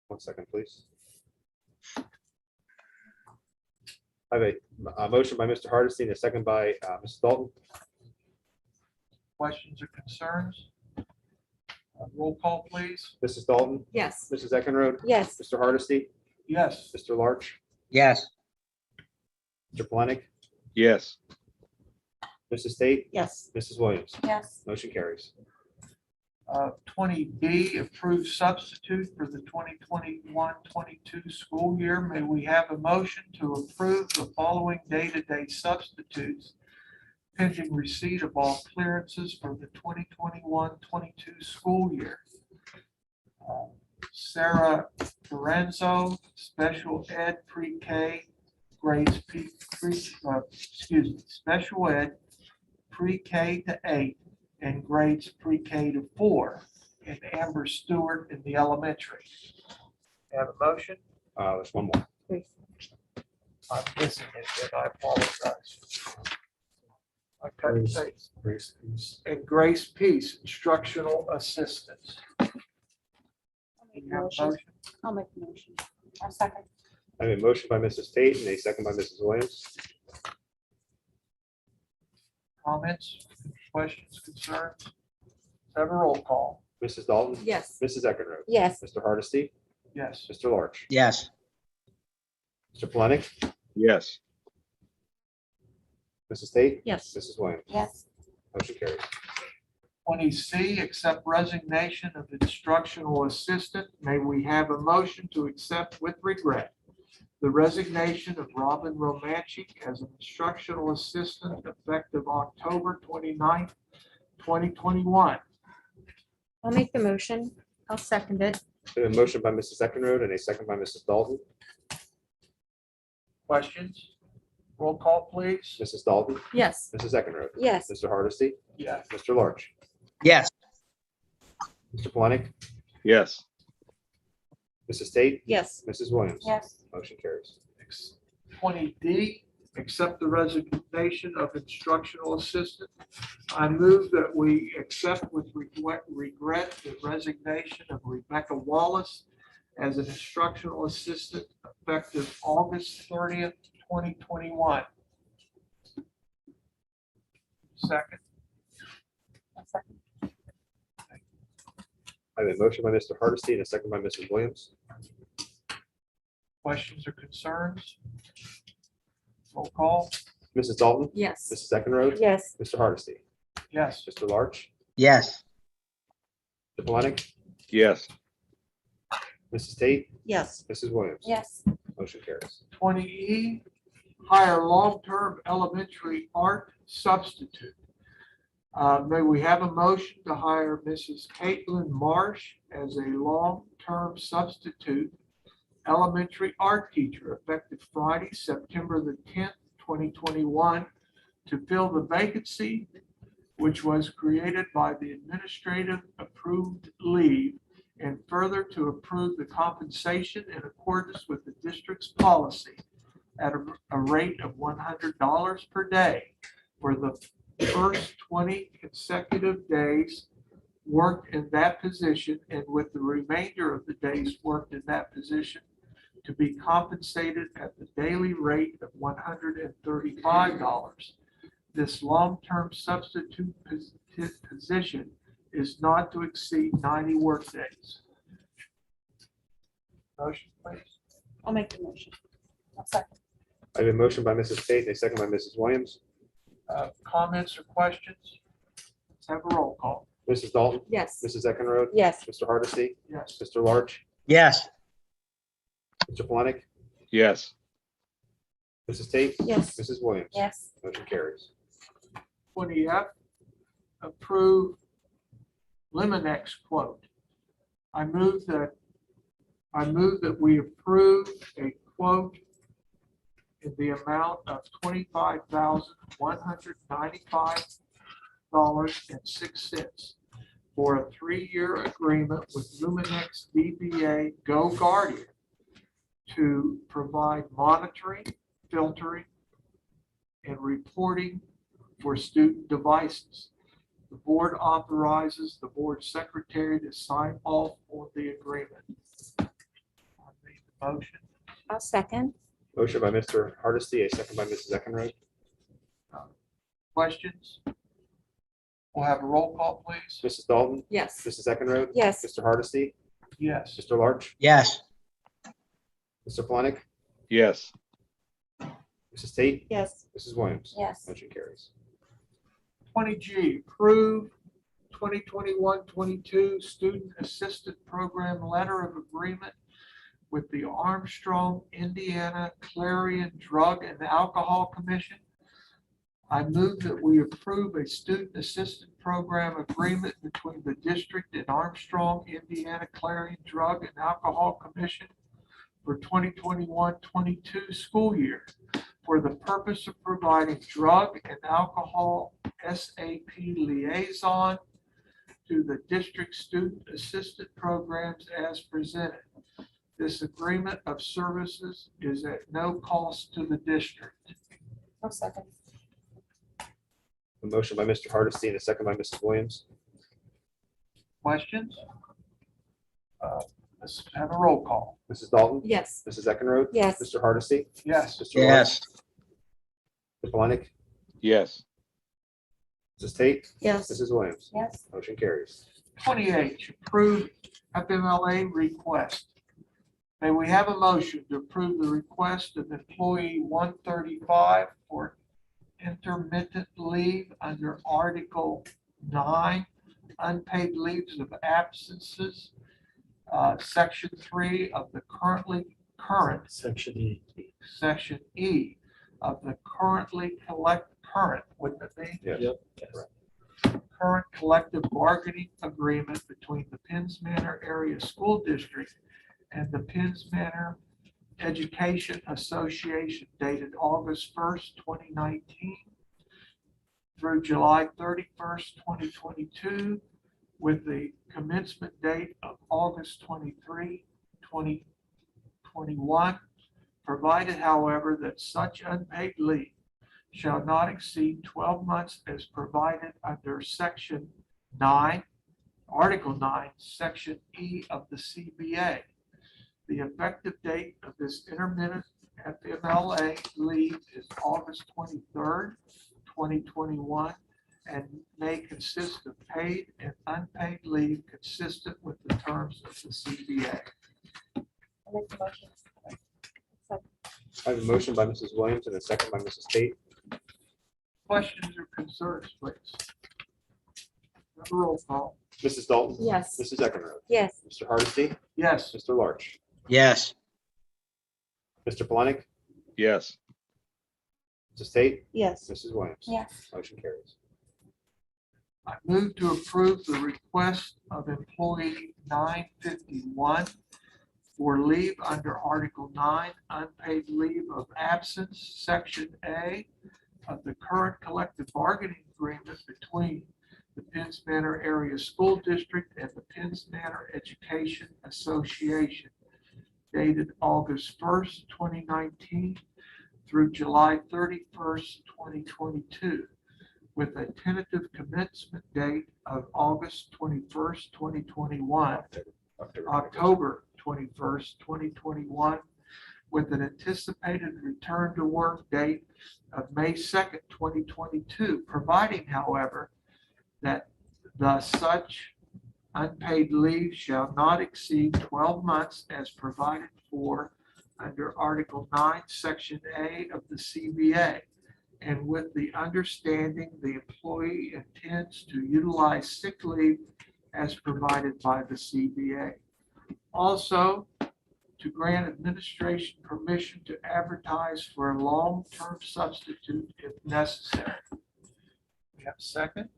1 second, please. I have a motion by Mr. Hardesty and a second by Mrs. Dalton. Questions or concerns? Roll call, please. Mrs. Dalton? Yes. Mrs. Eckenrode? Yes. Mr. Hardesty? Yes. Mr. Larch? Yes. Mr. Planick, Yes. Mrs. Tate, Yes. Mrs. Williams. Yes. Motion carries. 20B, approved substitute for the 2021-22 school year. May we have a motion to approve the following day-to-day substitutes pending receipt of all clearances for the 2021-22 school year. Sarah Lorenzo, special ed pre-K, grades special ed pre-K to 8 and grades pre-K to 4, and Amber Stewart in the elementary. Have a motion? There's one more. I'm missing it, and I apologize. I cut and paste. Grace, please. And Grace Peace, instructional assistants. You have a motion? I'll make the motion. I'll second. I have a motion by Mrs. Tate and a second by Mrs. Williams. Comments, questions, concerns? Have a roll call. Mrs. Dalton. Yes. Mrs. Eckenrode. Yes. Mr. Hardesty, Yes. Mr. Larch, Yes. Mr. Planick, Yes. Mrs. Tate, Yes. Mrs. Williams. Yes. Motion carries. 20C, accept resignation of instructional assistant. May we have a motion to accept with regret the resignation of Robin Romanchik as an instructional assistant effective October 29th, 2021. I'll make the motion. I'll second it. I have a motion by Mrs. Eckenrode and a second by Mrs. Dalton. Questions? Roll call, please. Mrs. Dalton, Yes. Mrs. Eckenrode. Yes. Mr. Hardesty, Yes. Mr. Larch, Yes. Mr. Planick, Yes. Mrs. Tate, Yes. Mrs. Williams. Yes. Motion carries. 20D, accept the resignation of instructional assistant. I move that we accept with regret the resignation of Rebecca Wallace as an instructional assistant effective August 30th, 2021. Second. I have a motion by Mr. Hardesty and a second by Mrs. Williams. Questions or concerns? Roll call. Mrs. Dalton, Yes. Mrs. Eckenrode. Yes. Mr. Hardesty, Yes. Mr. Larch, Yes. Mr. Planick, Yes. Mrs. Tate, Yes. Mrs. Williams. Yes. Motion carries. 20E, hire long-term elementary art substitute. May we have a motion to hire Mrs. Caitlin Marsh as a long-term substitute elementary art teacher effective Friday, September the 10th, 2021, to fill the vacancy which was created by the administrative approved leave, and further to approve the compensation in accordance with the district's policy at a rate of $100 per day for the first 20 consecutive days worked in that position, and with the remainder of the days worked in that position to be compensated at the daily rate of $135. This long-term substitute position is not to exceed 90 workdays. Motion, please. I'll make the motion. I'll second. I have a motion by Mrs. Tate and a second by Mrs. Williams. Comments or questions? Let's have a roll call. Mrs. Dalton, Yes. Mrs. Eckenrode. Yes. Mr. Hardesty, Yes. Mr. Larch, Yes. Mr. Planick, Yes. Mrs. Tate, Yes. Mrs. Williams. Yes. Motion carries. 20F, approve Liminex quote. I move that we approve a quote in the amount of $25,195.06 for a 3-year agreement with Luminex DBA Go Guardian to provide monitoring, filtering, and reporting for student devices. The board authorizes the board secretary to sign off on the agreement. I made the motion. I'll second. Motion by Mr. Hardesty, a second by Mrs. Eckenrode. Questions? We'll have a roll call, please. Mrs. Dalton, Yes. Mrs. Eckenrode. Yes. Mr. Hardesty, Yes. Mr. Larch, Yes. Mr. Planick, Yes. Mrs. Tate? Yes. Mrs. Williams? Yes. Motion carries. 20G, approve 2021-22 Student Assistant Program Letter of Agreement with the Armstrong, Indiana Clarion Drug and Alcohol Commission. I move that we approve a student assistant program agreement between the district and Armstrong, Indiana Clarion Drug and Alcohol Commission for 2021-22 school year for the purpose of providing drug and alcohol SAP liaison to the district student assistant programs as presented. This agreement of services is at no cost to the district. I'll second. A motion by Mr. Hardesty and a second by Mrs. Williams. Questions? Let's have a roll call. Mrs. Dalton? Yes. Mrs. Eckenrode? Yes. Mr. Hardesty? Yes. Mr. Lawrence? Mr. Polinick? Yes. Mrs. Tate? Yes. Mrs. Williams? Yes. Motion carries. 20H, approve FMLA request. May we have a motion to approve the request of employee 135 for intermittent leave under Article 9, unpaid leaves of absences, Section 3 of the current Section E. Section E of the current, wouldn't it be? Yes. Yep. Current collective bargaining agreement between the Penns Manor Area School District and the Penns Manor Education Association dated August 1st, 2019 through July 31st, 2022, with the commencement date of August 23, 2021, provided, however, that such unpaid leave shall not exceed 12 months as provided under Section 9, Article 9, Section E of the CBA. The effective date of this intermittent FMLA leave is August 23rd, 2021, and may consist of paid and unpaid leave consistent with the terms of the CBA. I'll make the motion. I have a motion by Mrs. Williams and a second by Mrs. Tate. Questions or concerns, please? Have a roll call. Mrs. Dalton? Yes. Mrs. Eckenrode? Yes. Mr. Hardesty? Yes. Mr. Larch? Yes. Mr. Polinick? Yes. Mrs. Tate? Yes. Mrs. Williams? Yes. Motion carries. I move to approve the request of employee 951 for leave under Article 9, unpaid leave of absence, Section A of the current collective bargaining agreement between the Penns Manor Area School District and the Penns Manor Education Association dated August 1st, 2019 through July 31st, 2022, with a tentative commencement date of August 21st, 2021, October 21st, 2021, with an anticipated return to work date of May 2nd, 2022, providing, however, that the such unpaid leave shall not exceed 12 months as provided for under Article 9, Section A of the CBA, and with the understanding the employee intends to utilize sick leave as provided by the CBA. Also, to grant administration permission to advertise for a long-term substitute if necessary. We have a second?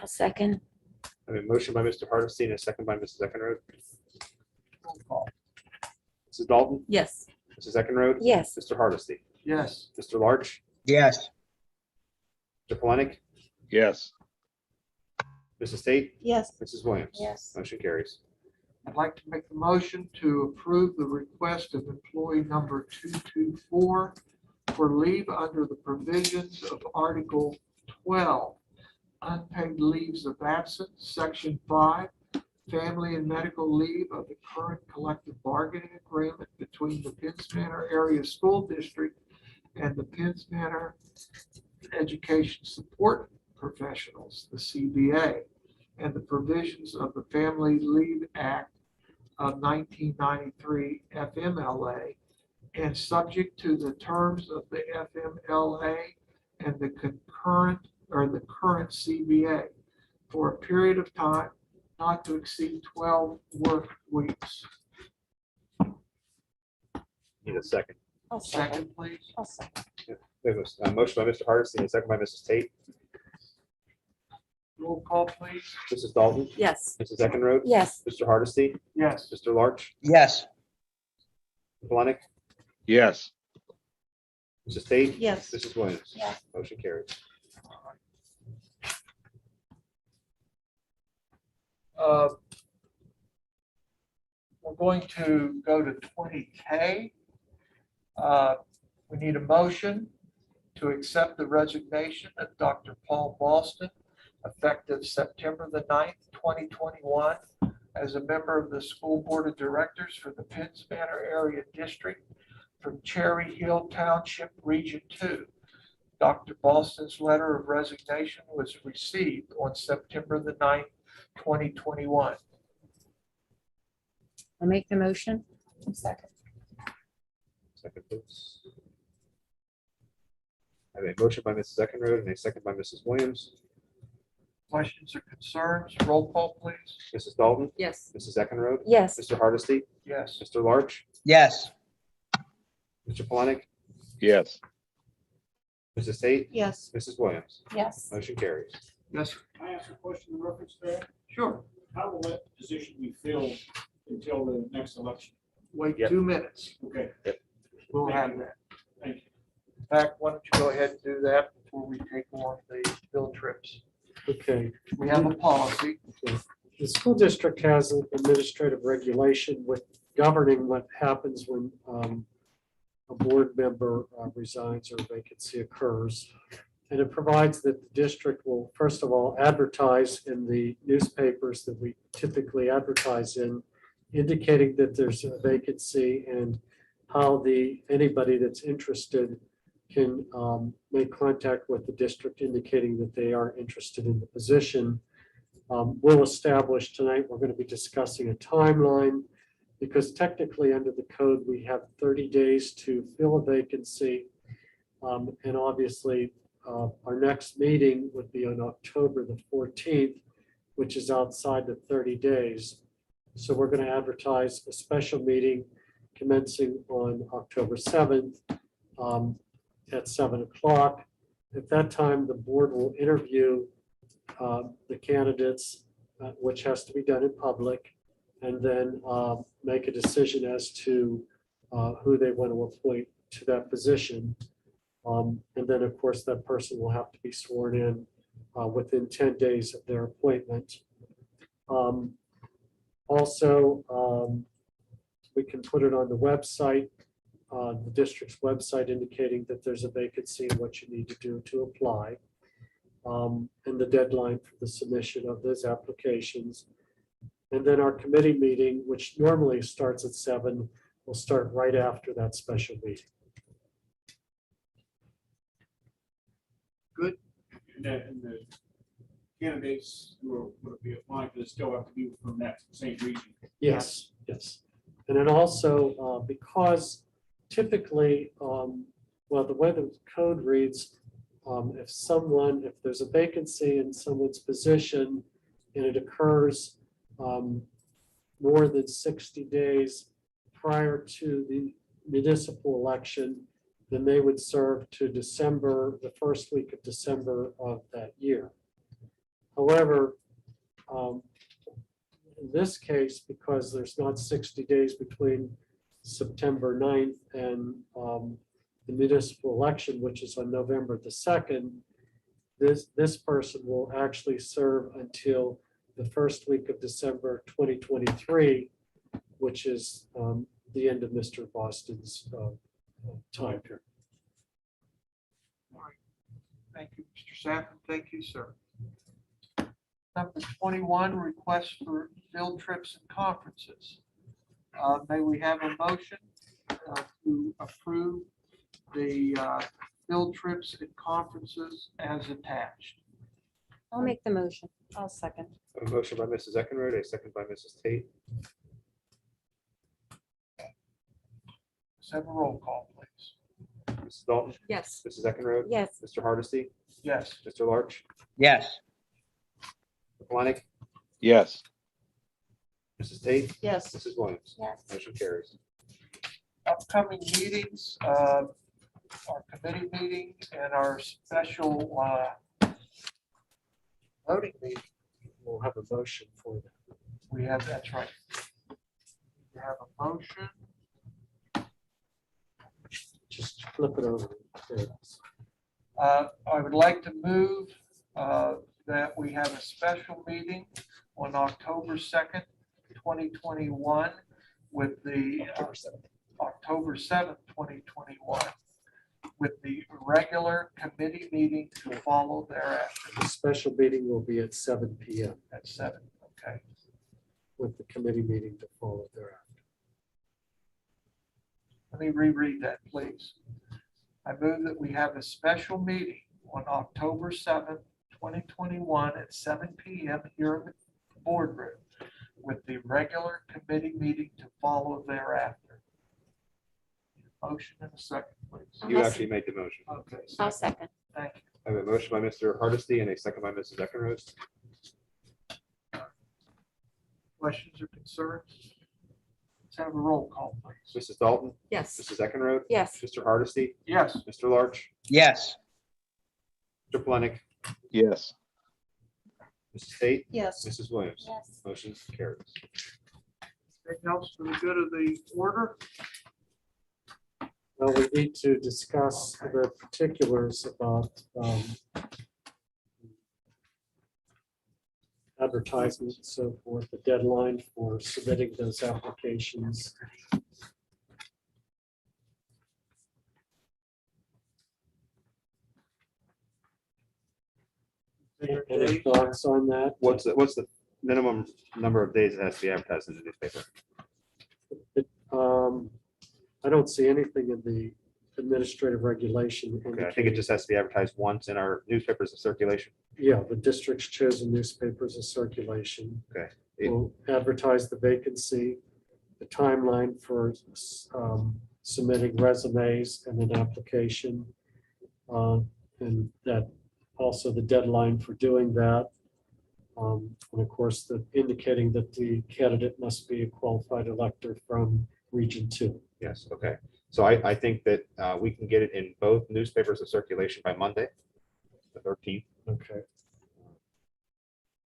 I'll second. I have a motion by Mr. Hardesty and a second by Mrs. Eckenrode. Roll call. Mrs. Dalton? Yes. Mrs. Eckenrode? Yes. Mr. Hardesty? Yes. Mr. Larch? Yes. Mr. Polinick? Yes. Mrs. Tate? Yes. Mrs. Williams? Yes. Motion carries. I'd like to make the motion to approve the request of employee number 224 for leave under the provisions of Article 12, unpaid leaves of absence, Section 5, family and medical leave of the current collective bargaining agreement between the Penns Manor Area School District and the Penns Manor Education Support Professionals, the CBA, and the provisions of the Family Leave Act of 1993 FMLA and subject to the terms of the FMLA and the concurrent or the current CBA for a period of time not to exceed 12 work weeks. Need a second. Second, please. We have a motion by Mr. Hardesty and a second by Mrs. Tate. Roll call, please. Mrs. Dalton? Yes. Mrs. Eckenrode? Yes. Mr. Hardesty? Yes. Mr. Larch? Yes. Polonic? Yes. Mrs. Tate? Yes. Mrs. Williams? Yes. Motion carries. We're going to go to 20K. We need a motion to accept the resignation of Dr. Paul Boston effective September the 9th, 2021, as a member of the School Board of Directors for the Penns Manor Area District from Cherry Hill Township, Region 2. Dr. Boston's letter of resignation was received on September the 9th, 2021. I'll make the motion. Second, please. I have a motion by Mrs. Eckenrode and a second by Mrs. Williams. Questions or concerns? Roll call, please. Mrs. Dalton? Yes. Mrs. Eckenrode? Yes. Mr. Hardesty? Yes. Mr. Larch? Yes. Mr. Polonic? Yes. Mrs. Tate? Yes. Mrs. Williams? Yes. Motion carries. Yes, Can I ask a question in reference to that? sure. How will that position be filled until the next election? Wait Yep. 2 minutes. Okay, We'll have that. thank you. In fact, why don't you go ahead and do that before we take on the field trips? Okay. We have a policy. The school district has an administrative regulation with governing what happens when a board member resigns or vacancy occurs. And it provides that the district will, first of all, advertise in the newspapers that we typically advertise in, indicating that there's a vacancy and how anybody that's interested can make contact with the district, indicating that they are interested in the position. We'll establish tonight, we're going to be discussing a timeline, because technically under the code, we have 30 days to fill a vacancy. And obviously, our next meeting would be on October the 14th, which is outside the 30 days. So we're going to advertise a special meeting commencing on October 7th at 7 o'clock. At that time, the board will interview the candidates, which has to be done in public, and then make a decision as to who they want to appoint to that position. And then, of course, that person will have to be sworn in within 10 days of their appointment. Also, we can put it on the website, the district's website, indicating that there's a vacancy and what you need to do to apply. And the deadline for the submission of those applications. And then our committee meeting, which normally starts at 7, will start right after that special meeting. Good. And the candidates who are going to be applying for this still have to be from that same region. Yes, yes. And then also, because typically, well, the way the code reads, if there's a vacancy in someone's position and it occurs more than 60 days prior to the municipal election, then they would serve to December, the first week of December of that year. However, in this case, because there's not 60 days between September 9th and the municipal election, which is on November the 2nd, this person will actually serve until the first week of December 2023, which is the end of Mr. Boston's time period. All right. Thank you, Mr. Saffron. Thank you, sir. Number 21, request for field trips and conferences. May we have a motion to approve the field trips and conferences as attached? I'll make the motion. I'll second. A motion by Mrs. Eckenrode, a second by Mrs. Tate. Let's have a roll call, please. Mrs. Dalton, Yes. Mrs. Eckenrode. Yes. Mr. Hardesty, Yes. Mr. Larch, Yes. Mr. Planick, Yes. Mrs. Tate, Yes. Mrs. Williams. Yes. Motion carries. Upcoming meetings, our committee meeting and our special voting meeting. We'll have a motion for that. We have, that's right. We have a motion. Just flip it over. There. I would like to move that we have a special meeting on October 2nd, 2021 with the October 7th, 2021 with the regular committee meeting to follow thereafter The special meeting will be at 7 PM at 7. Okay. with the committee meeting to follow thereafter. Let me reread that, please. I move that we have a special meeting on October 7th, 2021 at 7 PM here in the boardroom with the regular committee meeting to follow thereafter. Motion in a second, please. You actually made the motion. Okay. I'll second. Thank you. I have a motion by Mr. Hardesty and a second by Mrs. Eckenrode. Questions or concerns? Let's have a roll call, please. Mrs. Dalton, Yes. Mrs. Eckenrode. Yes. Mr. Hardesty, Yes. Mr. Larch, Yes. Mr. Planick, Yes. Mrs. Tate, Yes. Mrs. Williams. Yes. Motion carries. Anything else for the good of the order? Well, we need to discuss the particulars about advertisement and so forth, the deadline for submitting those applications. Any thoughts on that? What's the minimum number of days it has to be advertised in the newspaper? I don't see anything in the administrative regulation. Okay, I think it just has to be advertised once in our newspapers of circulation. Yeah, the district's chosen newspapers of circulation. Okay. Will advertise the vacancy, the timeline for submitting resumes and an application. And that also the deadline for doing that. And of course, the indicating that the candidate must be a qualified elector from Region 2. Yes, okay. So I think that we can get it in both newspapers of circulation by Monday, the 13th. Okay.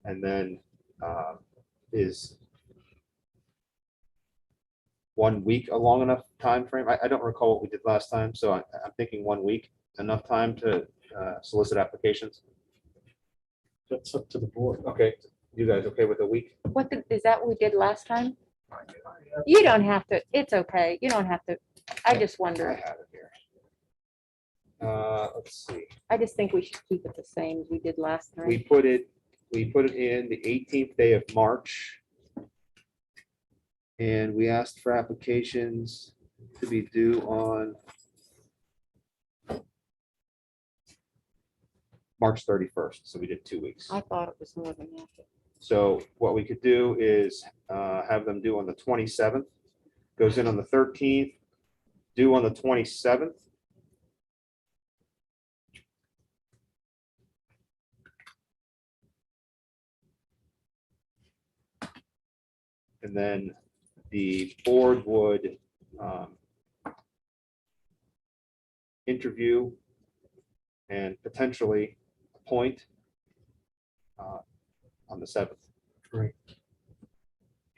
And then is 1 week a long enough time frame? I don't recall what we did last time, so I'm thinking 1 week, enough time to solicit applications. That's up to the board. Okay, you guys okay with a week? Is that what we did last time? You don't have to, it's okay. You don't have to. I just I wonder. have it here. Let's see. I just think we should keep it the same as we did last time. We put it in the 18th day of March. And we asked for applications to be due on March 31st. So we did 2 weeks. I thought it was more than that. So what we could do is have them due on the 27th, goes in on the 13th, due on the 27th. And then the board would interview and potentially appoint on the 7th. Right.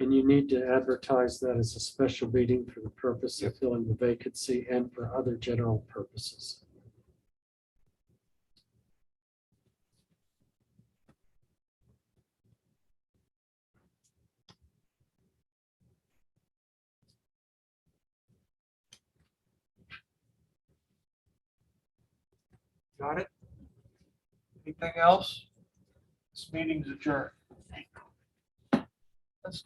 And you need to advertise that as a special meeting for the purpose of filling the vacancy and for other general purposes. Got it? Anything else? This meeting's adjourned. Let's